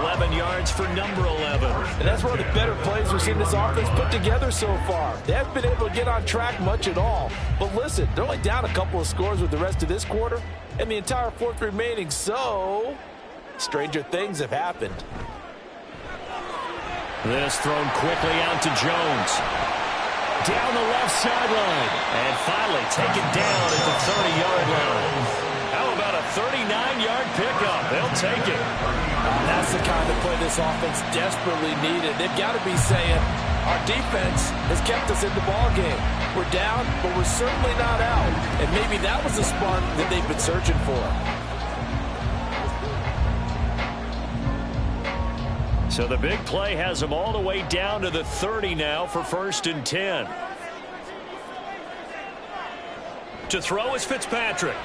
11 yards for number 11. And that's one of the better plays we've seen this offense put together so far. They haven't been able to get on track much at all. But listen, they're only down a couple of scores with the rest of this quarter and the entire fourth remaining. So, stranger things have happened. This thrown quickly out to Jones. Down the left sideline. And finally taken down at the 30-yard line. How about a 39-yard pickup? They'll take it. That's the kind of play this offense desperately needed. They've got to be saying, our defense has kept us in the ball game. We're down, but we're certainly not out. And maybe that was the spark that they've been searching for. So the big play has them all the way down to the 30 now for 1st and 10. To throw is Fitzpatrick.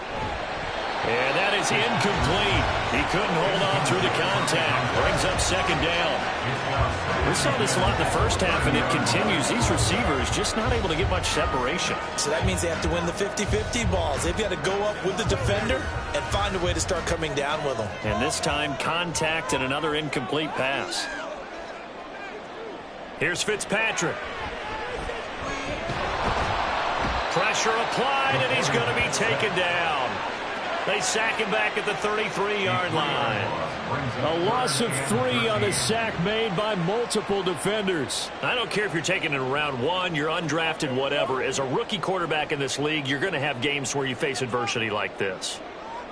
And that is incomplete. He couldn't hold on through the contact. Brings up 2nd down. We saw this a lot in the first half, and it continues. These receivers just not able to get much separation. So that means they have to win the 50-50 balls. They've got to go up with the defender and find a way to start coming down with them. And this time, contact and another incomplete pass. Here's Fitzpatrick. Pressure applied, and he's going to be taken down. They sack him back at the 33-yard line. A loss of 3 on a sack made by multiple defenders. I don't care if you're taking it in round 1, you're undrafted, whatever. As a rookie quarterback in this league, you're going to have games where you face adversity like this.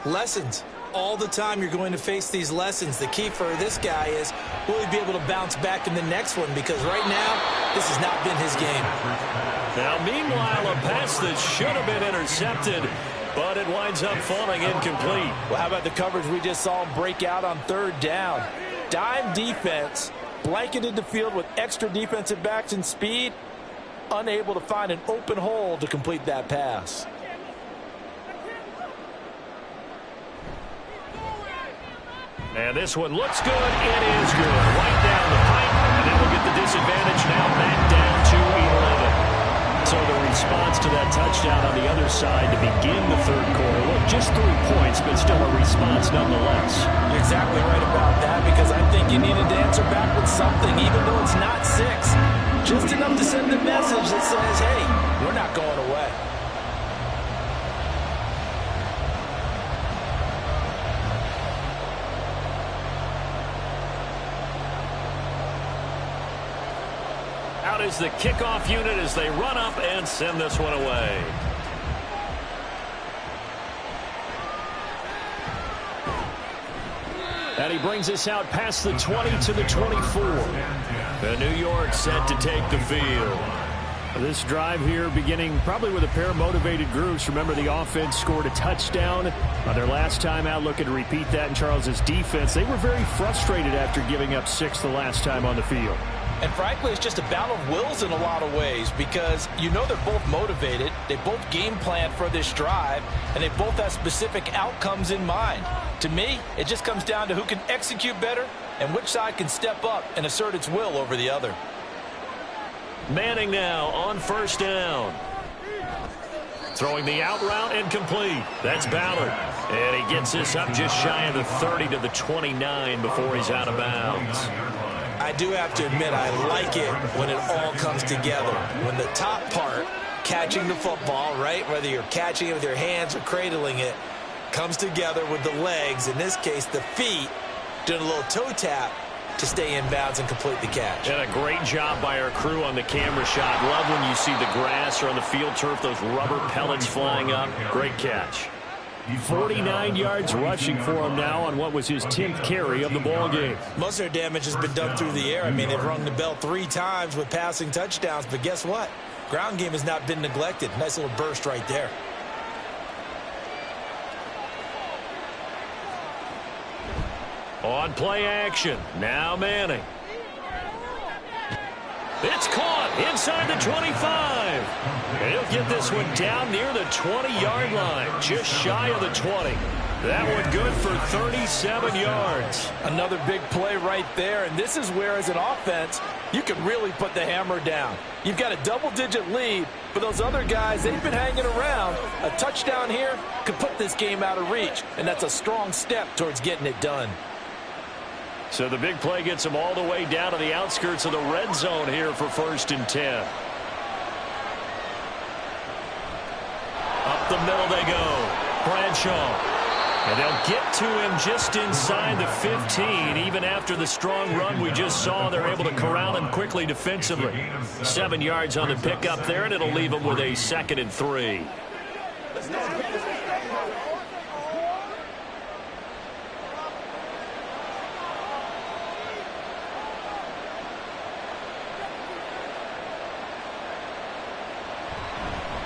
Lessons. All the time you're going to face these lessons. The key for this guy is, will he be able to bounce back in the next one? Because right now, this has not been his game. Now, meanwhile, a pass that should have been intercepted, but it winds up falling incomplete. Well, how about the coverage we just saw him break out on 3rd down? Dime defense, blanketed the field with extra defensive backs and speed, unable to find an open hole to complete that pass. And this one looks good. It is good. Right down the pipe, and that will get the the disadvantage now back down to 11. So the response to that touchdown on the other side to begin the third quarter. Look, just 3 points, but still a response nonetheless. You're exactly right about that, because I think you needed to answer back with something, even though it's not 6. Just enough to send the message that says, hey, we're not going away. Out is the kickoff unit as they run up and send this one away. And he brings us out past the 20 to the 24. The New York set to take the field. This drive here beginning probably with a pair of motivated groups. Remember, the offense scored a touchdown on their last time out. Looking to repeat that in Charles's defense. They were very frustrated after giving up 6 the last time on the field. And frankly, it's just a battle of wills in a lot of ways, because you know they're both motivated, they both game plan for this drive, and they both have specific outcomes in mind. To me, it just comes down to who can execute better and which side can step up and assert its will over the other. Manning now on first down. Throwing the out route and complete. That's Ballard. And he gets this up just shy of the 30 to the 29 before he's out of bounds. I do have to admit, I like it when it all comes together. When the top part, catching the football, right, whether you're catching it with your hands or cradling it, comes together with the legs, in this case the feet, doing a little toe tap to stay in bounds and complete the catch. And a great job by our crew on the camera shot. Love when you see the grass or on the field turf, those rubber pellets flying up. Great catch. 49 yards rushing for him now on what was his 10th carry of the ball game. Most of their damage has been done through the air. I mean, they've rung the bell 3 times with passing touchdowns, but guess what? Ground game has not been neglected. Nice little burst right there. On play action, now Manning. It's caught inside the 25. He'll get this one down near the 20-yard line, just shy of the 20. That one good for 37 yards. Another big play right there, and this is where, as an offense, you can really put the hammer down. You've got a double-digit lead, but those other guys, they've been hanging around. A touchdown here could put this game out of reach, and that's a strong step towards getting it done. So the big play gets them all the way down to the outskirts of the red zone here for 1st and 10. Up the middle they go. Bradshaw. And they'll get to him just inside the 15. Even after the strong run we just saw, they're able to corral him quickly defensively. 7 yards on the pickup there, and it'll leave him with a 2nd and 3.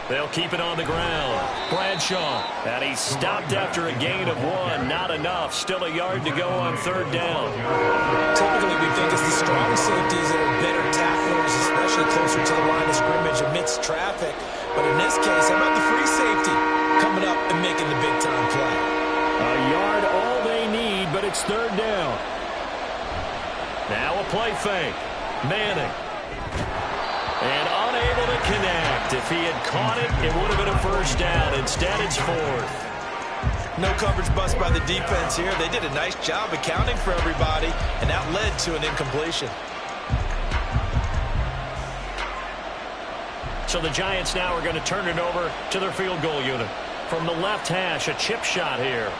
They'll keep it on the ground. Bradshaw. And he's stopped after a gain of 1. Not enough. Still a yard to go on 3rd down. Typically, we think it's the strong safeties that are better tacklers, especially closer to the line of scrimmage amidst traffic. But in this case, how about the free safety coming up and making the big-time play? A yard all they need, but it's 3rd down. Now a play fake. Manning. And unable to connect. If he had caught it, it would have been a 1st down. Instead, it's 4th. No coverage bust by the defense here. They did a nice job accounting for everybody, and that led to an incompletion. So the Giants now are going to turn it over to their field goal unit. From the left hash, a chip shot here.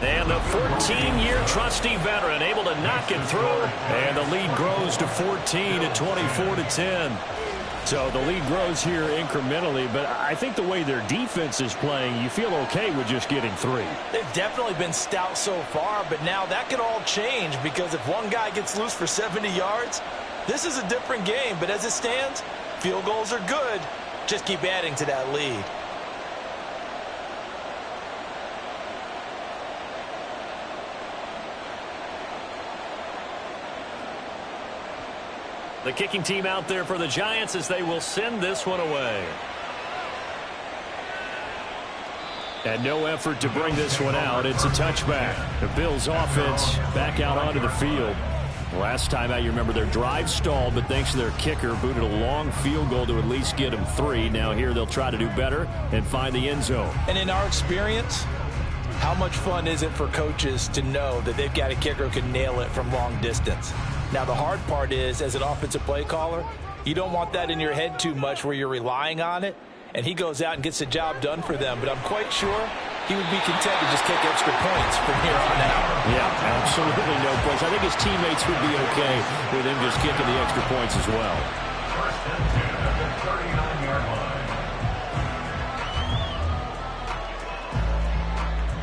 And the 14-year trusty veteran able to knock it through. And the lead grows to 14 at 24-10. So the lead grows here incrementally, but I think the way their defense is playing, you feel okay with just getting 3. They've definitely been stout so far, but now that could all change, because if one guy gets loose for 70 yards, this is a different game. But as it stands, field goals are good. Just keep adding to that lead. The kicking team out there for the Giants as they will send this one away. And no effort to bring this one out. It's a touchback. The Bills offense back out onto the field. Last time out, you remember their drive stalled, but thanks to their kicker, booted a long field goal to at least get them 3. Now here they'll try to do better and find the end zone. And in our experience, how much fun is it for coaches to know that they've got a kicker who can nail it from long distance? Now the hard part is, as an offensive play caller, you don't want that in your head too much where you're relying on it, and he goes out and gets the job done for them. But I'm quite sure he would be content to just kick extra points from here on out. Yeah, absolutely no question. I think his teammates would be okay with him just kicking the extra points as well. First and 10 at the 39-yard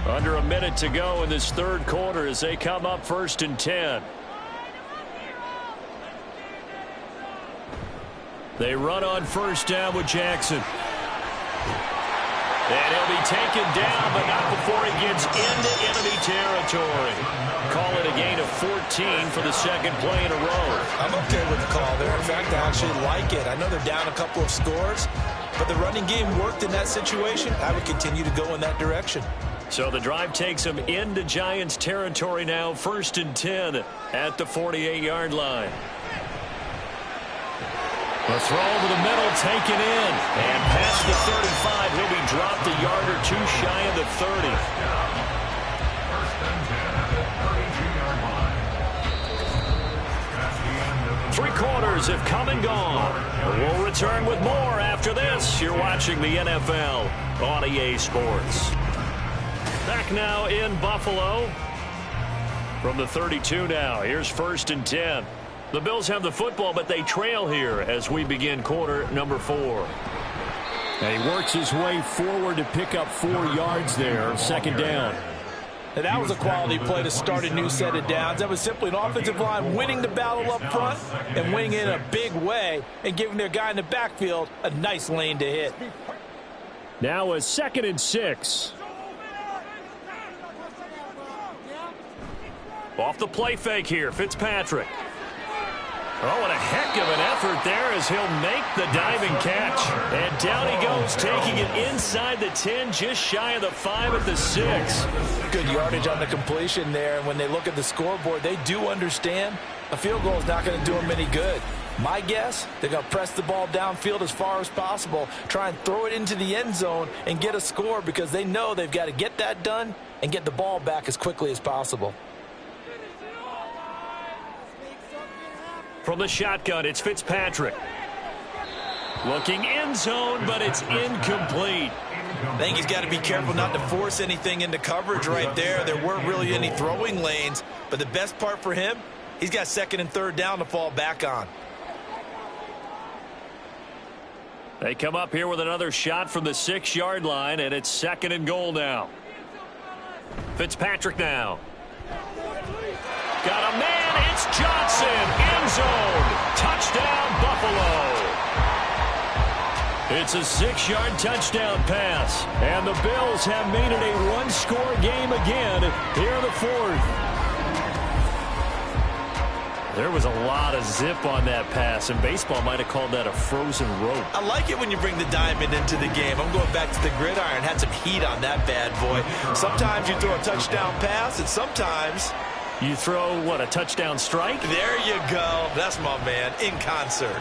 line. Under a minute to go in this third quarter as they come up 1st and 10. They run on 1st down with Jackson. And he'll be taken down, but not before he gets into enemy territory. Call it a gain of 14 for the second play in a row. I'm okay with the call there. In fact, I actually like it. I know they're down a couple of scores, but the running game worked in that situation. I would continue to go in that direction. So the drive takes them into Giants territory now, 1st and 10 at the 48-yard line. The throw over the middle, taken in. And past the 35, he'll be dropped a yard or two shy of the 30. First and 10 at the 32-yard line. 3 quarters have come and gone. We'll return with more after this. You're watching the NFL on EA Sports. Back now in Buffalo. From the 32 now, here's 1st and 10. The Bills have the football, but they trail here as we begin quarter number 4. And he works his way forward to pick up 4 yards there. 2nd down. And that was a quality play to start a new set of downs. That was simply an offensive line winning the battle up front and winning it in a big way and giving their guy in the backfield a nice lane to hit. Now a 2nd and 6. Off the play fake here, Fitzpatrick. Oh, what a heck of an effort there as he'll make the diving catch. And down he goes, taking it inside the 10, just shy of the 5 at the 6. Good yardage on the completion there. And when they look at the scoreboard, they do understand a field goal is not going to do them any good. My guess, they're going to press the ball downfield as far as possible, try and throw it into the end zone and get a score because they know they've got to get that done and get the ball back as quickly as possible. From the shotgun, it's Fitzpatrick. Looking end zone, but it's incomplete. I think he's got to be careful not to force anything into coverage right there. There weren't really any throwing lanes, but the best part for him, he's got 2nd and 3rd down to fall back on. They come up here with another shot from the 6-yard line, and it's 2nd and goal now. Fitzpatrick now. Got a man, it's Johnson, end zone, touchdown Buffalo. It's a 6-yard touchdown pass, and the Bills have made it a 1-score game again here in the 4th. There was a lot of zip on that pass, and baseball might have called that a frozen rope. I like it when you bring the diamond into the game. I'm going back to the gridiron, had some heat on that bad boy. Sometimes you throw a touchdown pass, and sometimes you throw, what, a touchdown strike? There you go. That's my man, in concert.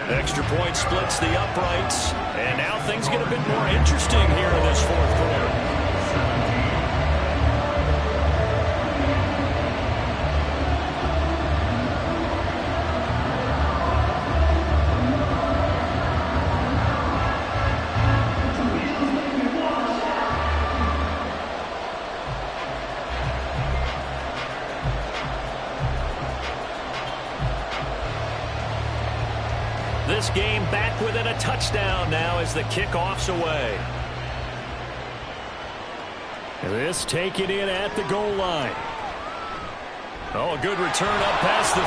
Extra point splits the uprights, and now things get a bit more interesting here in this 4th quarter. This game back within a touchdown now as the kickoff's away. This taken in at the goal line. Oh, a good return up past the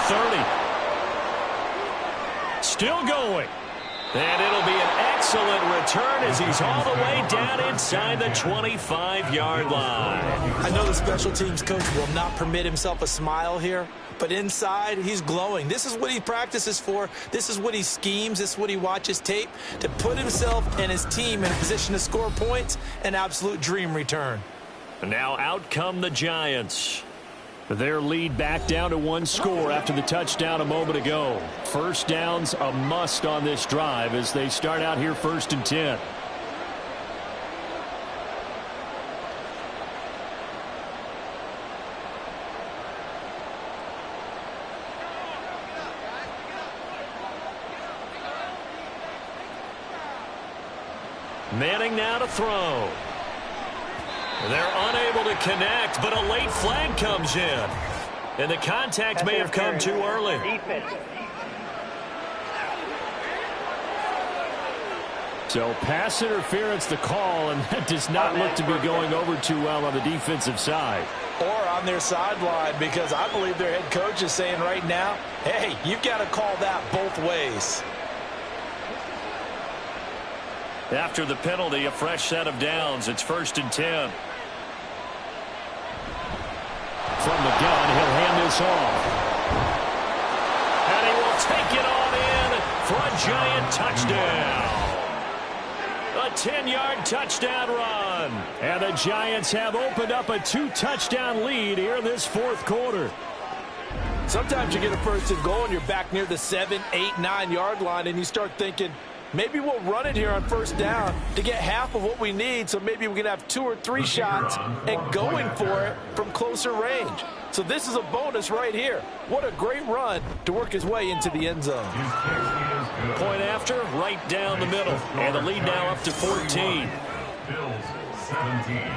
30. Still going. And it'll be an excellent return as he's all the way down inside the 25-yard line. I know the special teams coach will not permit himself a smile here, but inside, he's glowing. This is what he practices for. This is what he schemes. This is what he watches tape to put himself and his team in a position to score points. An absolute dream return. And now out come the Giants. Their lead back down to one score after the touchdown a moment ago. First down's a must on this drive as they start out here 1st and 10. Manning now to throw. They're unable to connect, but a late flag comes in. And the contact may have come too early. So pass interference the call, and that does not look to be going over too well on the defensive side. Or on their sideline, because I believe their head coach is saying right now, hey, you've got to call that both ways. After the penalty, a fresh set of downs. It's 1st and 10. From the gun, he'll hand this off. And he will take it on in for a Giant touchdown. A 10-yard touchdown run. And the Giants have opened up a 2-touchdown lead here in this 4th quarter. Sometimes you get a 1st and goal and you're back near the 7, 8, 9-yard line and you start thinking, maybe we'll run it here on 1st down to get half of what we need, so maybe we can have 2 or 3 shots and going for it from closer range. So this is a bonus right here. What a great run to work his way into the end zone. Point after, right down the middle. And the lead now up to 14. Bills 17.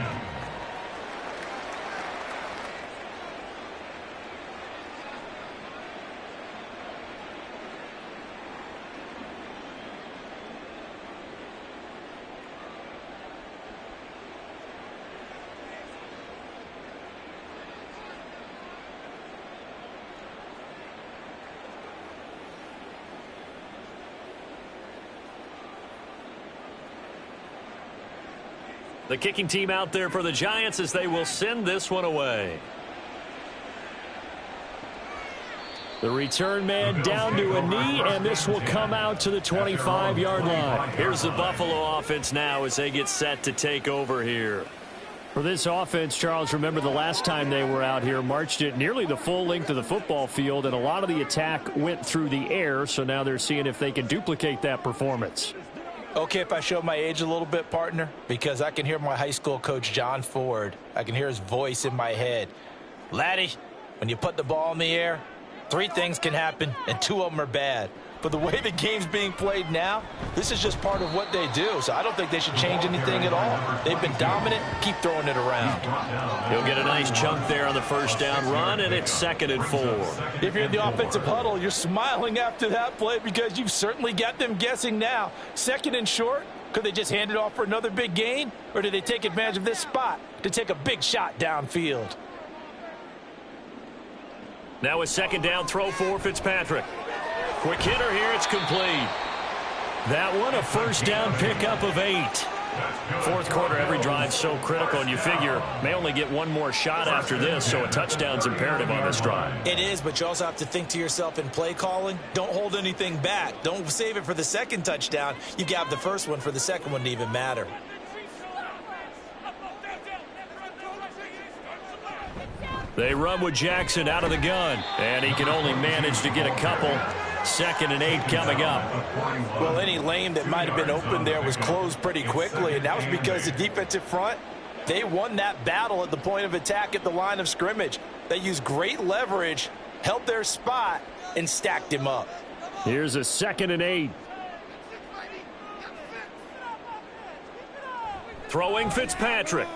The kicking team out there for the Giants as they will send this one away. The return man down to a knee, and this will come out to the 25-yard line. Here's the Buffalo offense now as they get set to take over here. For this offense, Charles, remember the last time they were out here, marched it nearly the full length of the football field, and a lot of the attack went through the air, so now they're seeing if they can duplicate that performance. Okay, if I show my age a little bit, partner, because I can hear my high school coach, John Ford. I can hear his voice in my head. Laddie, when you put the ball in the air, 3 things can happen, and 2 of them are bad. But the way the game's being played now, this is just part of what they do. So I don't think they should change anything at all. They've been dominant. Keep throwing it around. He'll get a nice chunk there on the 1st down run, and it's 2nd and 4. If you're in the offensive huddle, you're smiling after that play because you've certainly got them guessing now. 2nd and short, could they just hand it off for another big gain? Or do they take advantage of this spot to take a big shot downfield? Now a 2nd down throw for Fitzpatrick. Quick hitter here, it's complete. That one a 1st down pickup of 8. 4th quarter, every drive so critical, and you figure may only get one more shot after this, so a touchdown's imperative on this drive. It is, but you also have to think to yourself in play calling, don't hold anything back. Don't save it for the 2nd touchdown. You have the 1st one for the 2nd one to even matter. They run with Jackson out of the gun, and he can only manage to get a couple. 2nd and 8 coming up. Well, any lane that might have been open there was closed pretty quickly, and that was because the defensive front, they won that battle at the point of attack at the line of scrimmage. They used great leverage, held their spot, and stacked him up. Here's a 2nd and 8. Throwing Fitzpatrick.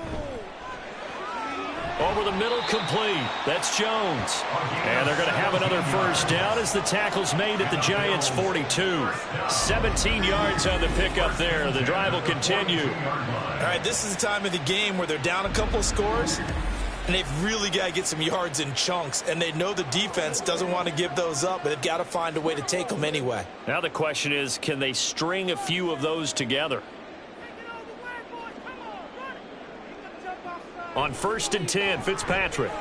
Over the middle, complete. That's Jones. And they're going to have another 1st down as the tackle's made at the Giants' 42. 17 yards on the pickup there. The drive will continue. All right, this is the time of the game where they're down a couple of scores. And they've really got to get some yards in chunks, and they know the defense doesn't want to give those up, but they've got to find a way to take them anyway. Now the question is, can they string a few of those together? On 1st and 10, Fitzpatrick.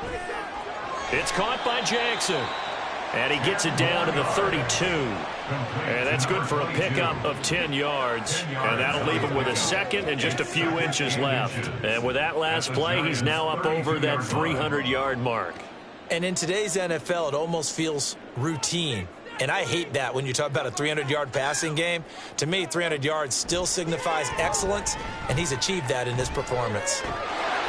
It's caught by Jackson. And he gets it down to the 32. And that's good for a pickup of 10 yards. And that'll leave him with a second and just a few inches left. And with that last play, he's now up over that 300-yard mark. And in today's NFL, it almost feels routine. And I hate that when you talk about a 300-yard passing game. To me, 300 yards still signifies excellence, and he's achieved that in this performance.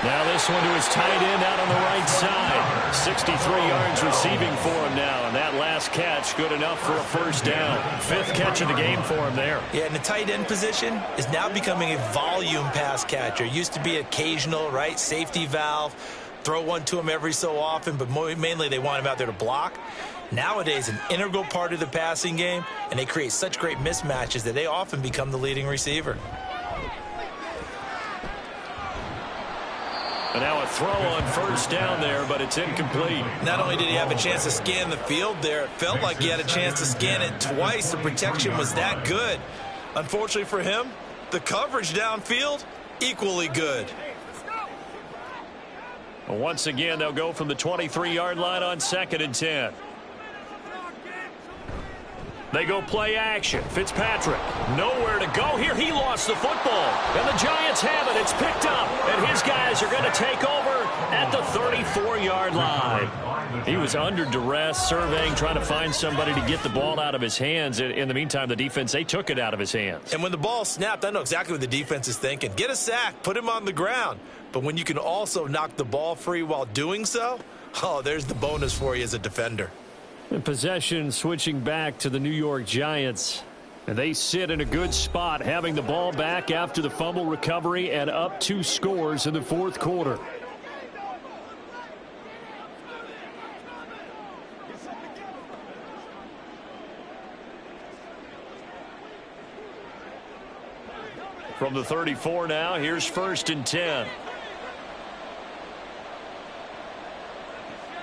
Now this one to his tight end out on the right side. 63 yards receiving for him now, and that last catch good enough for a first down. 5th catch of the game for him there. Yeah, and the tight end position is now becoming a volume pass catcher. Used to be occasional, right, safety valve, throw one to him every so often, but mainly they want him out there to block. Nowadays, an integral part of the passing game, and they create such great mismatches that they often become the leading receiver. And now a throw on first down there, but it's incomplete. Not only did he have a chance to scan the field there, it felt like he had a chance to scan it twice. The protection was that good. Unfortunately for him, the coverage downfield, equally good. Once again, they'll go from the 23-yard line on 2nd and 10. They go play action. Fitzpatrick, nowhere to go here. He lost the football. And the Giants have it. It's picked up. And his guys are going to take over at the 34-yard line. He was under duress, surveying, trying to find somebody to get the ball out of his hands. In the meantime, the defense, they took it out of his hands. And when the ball snapped, I know exactly what the defense is thinking. Get a sack. Put him on the ground. But when you can also knock the ball free while doing so, oh, there's the bonus for you as a defender. And possession switching back to the New York Giants. And they sit in a good spot, having the ball back after the fumble recovery and up 2 scores in the 4th quarter. From the 34 now, here's 1st and 10.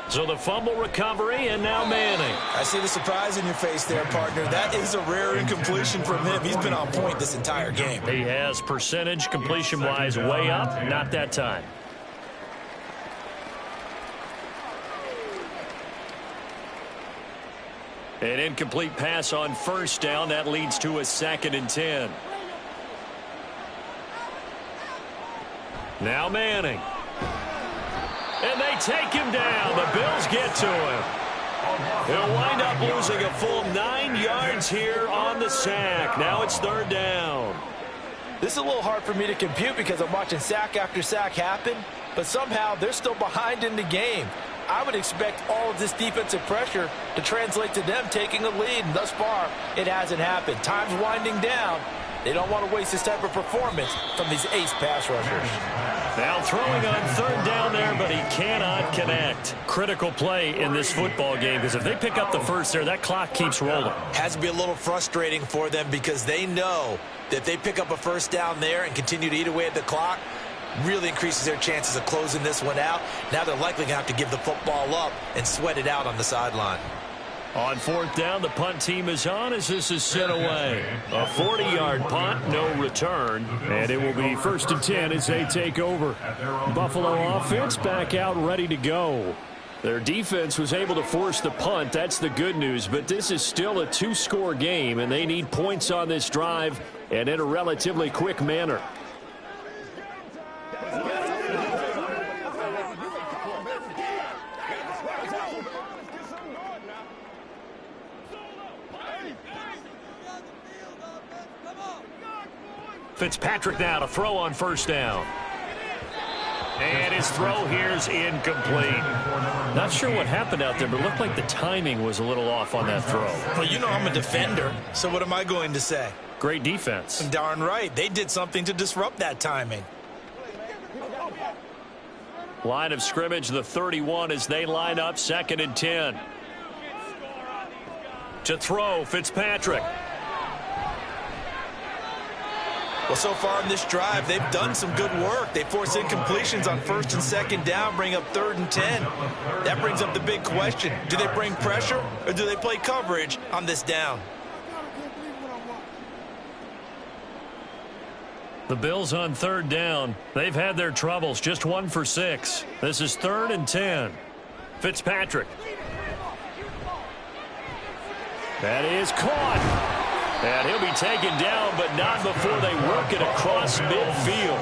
So the fumble recovery, and now Manning. I see the surprise in your face there, partner. That is a rare incompletion from him. He's been on point this entire game. He has percentage completion-wise way up. Not that time. An incomplete pass on first down. That leads to a 2nd and 10. Now Manning. And they take him down. The Bills get to him. He'll wind up losing a full 9 yards here on the sack. Now it's 3rd down. This is a little hard for me to compute because I'm watching sack after sack happen, but somehow they're still behind in the game. I would expect all of this defensive pressure to translate to them taking a lead, and thus far, it hasn't happened. Time's winding down. They don't want to waste this type of performance from these ace pass rushers. Now throwing on 3rd down there, but he cannot connect. Critical play in this football game, because if they pick up the first there, that clock keeps rolling. Has to be a little frustrating for them because they know that if they pick up a first down there and continue to eat away at the clock, really increases their chances of closing this one out. Now they're likely going to have to give the football up and sweat it out on the sideline. On 4th down, the punt team is on as this is sent away. A 40-yard punt, no return. And it will be 1st and 10 as they take over. Buffalo offense back out ready to go. Their defense was able to force the punt. That's the good news. But this is still a 2-score game, and they need points on this drive and in a relatively quick manner. Fitzpatrick now to throw on 1st down. And his throw here's incomplete. Not sure what happened out there, but it looked like the timing was a little off on that throw. Well, you know I'm a defender, so what am I going to say? Great defense. Darn right. They did something to disrupt that timing. Line of scrimmage, the 31 as they line up 2nd and 10. To throw, Fitzpatrick. Well, so far in this drive, they've done some good work. They force incompletions on 1st and 2nd down, bring up 3rd and 10. That brings up the big question. Do they bring pressure or do they play coverage on this down? The Bills on 3rd down. They've had their troubles, just 1 for 6. This is 3rd and 10. Fitzpatrick. That is caught. And he'll be taken down, but not before they work it across midfield.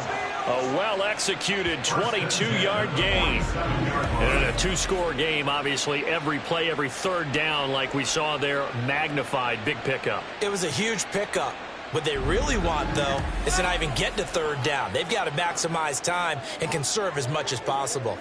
A well-executed 22-yard gain. And in a 2-score game, obviously, every play, every 3rd down, like we saw there, magnified, big pickup. It was a huge pickup. What they really want, though, is to not even get to 3rd down. They've got to maximize time and conserve as much as possible.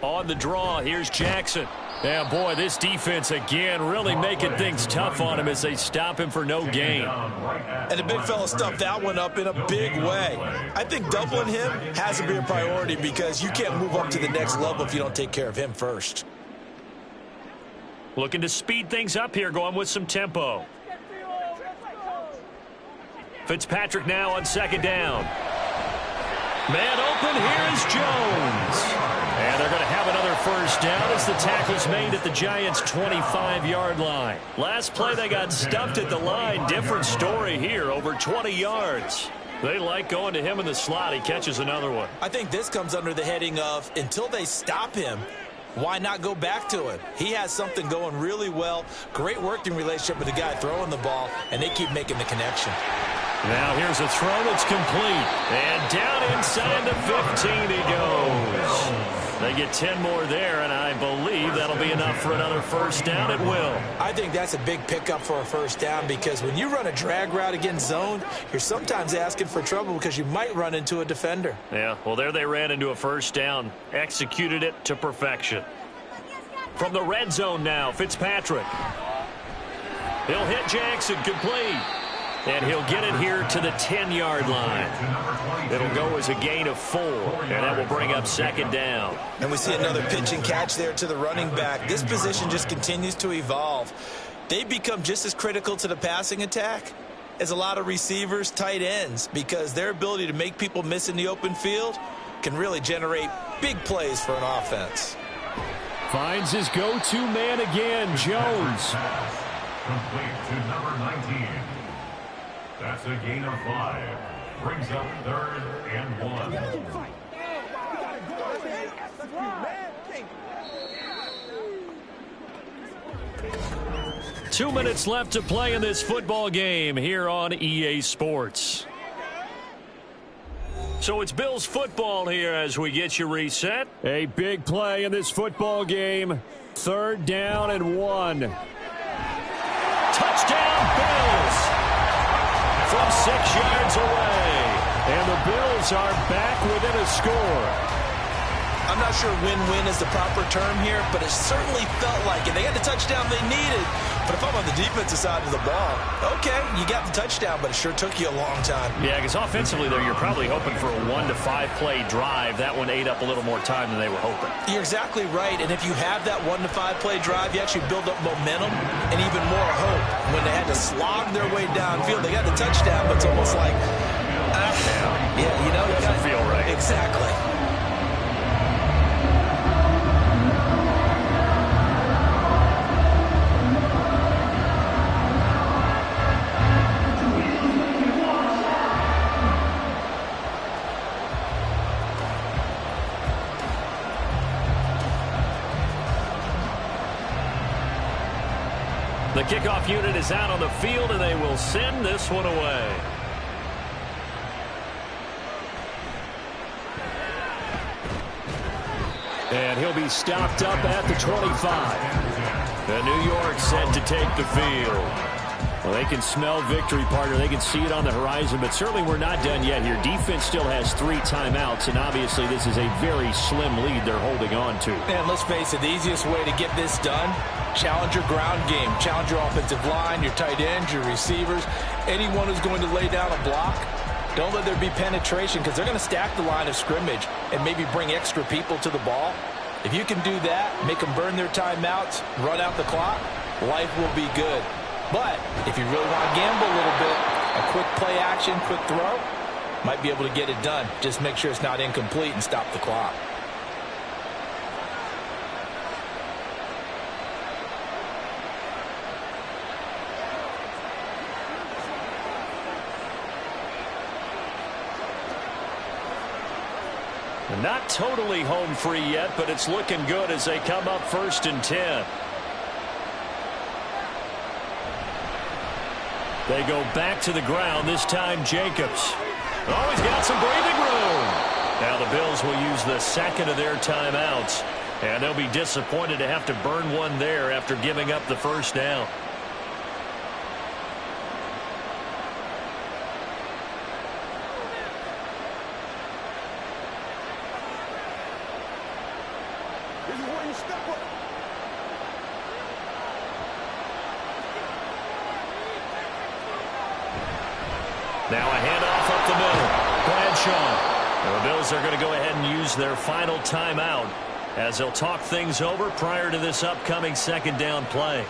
On the draw, here's Jackson. Yeah, boy, this defense again really making things tough on him as they stop him for no gain. And the big fella stuffed that one up in a big way. I think doubling him has to be a priority because you can't move up to the next level if you don't take care of him first. Looking to speed things up here, going with some tempo. Fitzpatrick now on 2nd down. Man open, here is Jones. And they're going to have another 1st down as the tackle's made at the Giants' 25-yard line. Last play, they got stuffed at the line. Different story here, over 20 yards. They like going to him in the slot. He catches another one. I think this comes under the heading of, until they stop him, why not go back to it? He has something going really well. Great working relationship with the guy throwing the ball, and they keep making the connection. Now here's a throw that's complete. And down inside the 15 he goes. They get 10 more there, and I believe that'll be enough for another 1st down. It will. I think that's a big pickup for a 1st down because when you run a drag route against zone, you're sometimes asking for trouble because you might run into a defender. Yeah, well, there they ran into a 1st down. Executed it to perfection. From the red zone now, Fitzpatrick. He'll hit Jackson, complete. And he'll get it here to the 10-yard line. It'll go as a gain of 4, and that will bring up 2nd down. And we see another pitch and catch there to the running back. This position just continues to evolve. They become just as critical to the passing attack as a lot of receivers, tight ends, because their ability to make people miss in the open field can really generate big plays for an offense. Finds his go-to man again, Jones. Complete to number 19. That's a gain of 5. Brings up 3rd and 1. 2 minutes left to play in this football game here on EA Sports. So it's Bills football here as we get you reset. A big play in this football game. 3rd down and 1. Touchdown, Bills! From 6 yards away. And the Bills are back within a score. I'm not sure win-win is the proper term here, but it certainly felt like it. They got the touchdown they needed. But if I'm on the defensive side of the ball, okay, you got the touchdown, but it sure took you a long time. Yeah, because offensively, though, you're probably hoping for a 1 to 5 play drive. That one ate up a little more time than they were hoping. You're exactly right, and if you have that 1 to 5 play drive, you actually build up momentum and even more hope. When they had to slog their way downfield, they got the touchdown, but it's almost like, yeah, you know, it doesn't feel right. Exactly. The kickoff unit is out on the field, and they will send this one away. And he'll be stopped up at the 25. The New York set to take the field. Well, they can smell victory, partner. They can see it on the horizon, but certainly we're not done yet here. Defense still has 3 timeouts, and obviously this is a very slim lead they're holding on to. And let's face it, the easiest way to get this done, challenge your ground game. Challenge your offensive line, your tight ends, your receivers, anyone who's going to lay down a block. Don't let there be penetration because they're going to stack the line of scrimmage and maybe bring extra people to the ball. If you can do that, make them burn their timeouts, run out the clock, life will be good. But if you really want to gamble a little bit, a quick play action, quick throw, might be able to get it done. Just make sure it's not incomplete and stop the clock. Not totally home free yet, but it's looking good as they come up 1st and 10. They go back to the ground, this time Jacobs. Oh, he's got some breathing room. Now the Bills will use the second of their timeouts, and they'll be disappointed to have to burn one there after giving up the first down. Now a handoff up the middle. Bradshaw. The Bills are going to go ahead and use their final timeout as they'll talk things over prior to this upcoming second down play.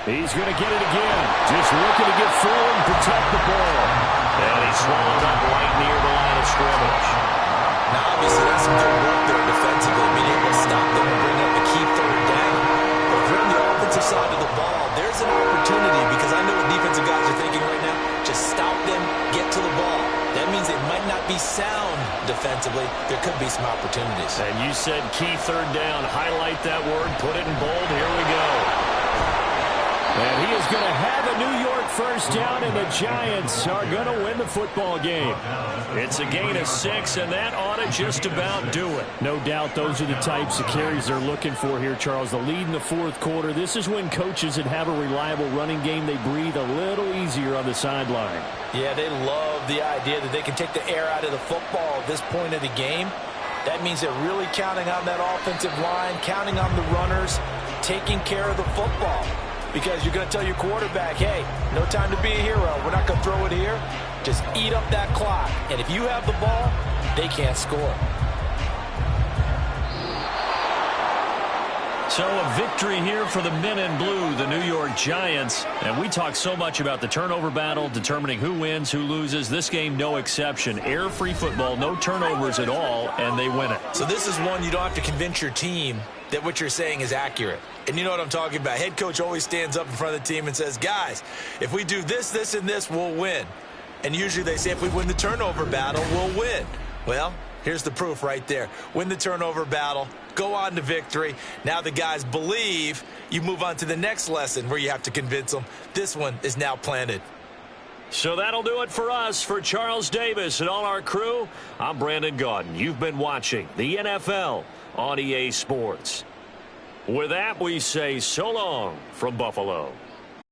He's going to get it again. Just looking to get through and protect the ball. And he's swallowed up right near the line of scrimmage. Now, obviously, that's some good work there defensively, being able to stop them and bring up the key third down. But if you're on the offensive side of the ball, there's an opportunity, because I know what defensive guys are thinking right now. Just stop them, get to the ball. That means they might not be sound defensively. There could be some opportunities. And you said key third down. Highlight that word. Put it in bold. Here we go. And he is going to have a New York first down, and the Giants are going to win the football game. It's a gain of 6, and that ought to just about do it. No doubt those are the types of carries they're looking for here, Charles. The lead in the fourth quarter. This is when coaches that have a reliable running game, they breathe a little easier on the sideline. Yeah, they love the idea that they can take the air out of the football at this point of the game. That means they're really counting on that offensive line, counting on the runners, taking care of the football. Because you're going to tell your quarterback, hey, no time to be a hero. We're not going to throw it here. Just eat up that clock. And if you have the ball, they can't score. So a victory here for the men in blue, the New York Giants. And we talk so much about the turnover battle, determining who wins, who loses. This game, no exception. Air-free football, no turnovers at all, and they win it. So this is one you don't have to convince your team that what you're saying is accurate. And you know what I'm talking about. Head coach always stands up in front of the team and says, guys, if we do this, this, and this, we'll win. And usually they say if we win the turnover battle, we'll win. Well, here's the proof right there. Win the turnover battle, go on to victory. Now the guys believe. You move on to the next lesson where you have to convince them. This one is now planted. So that'll do it for us. For Charles Davis and all our crew, I'm Brandon Gaudin. You've been watching the NFL on EA Sports. With that, we say so long from Buffalo.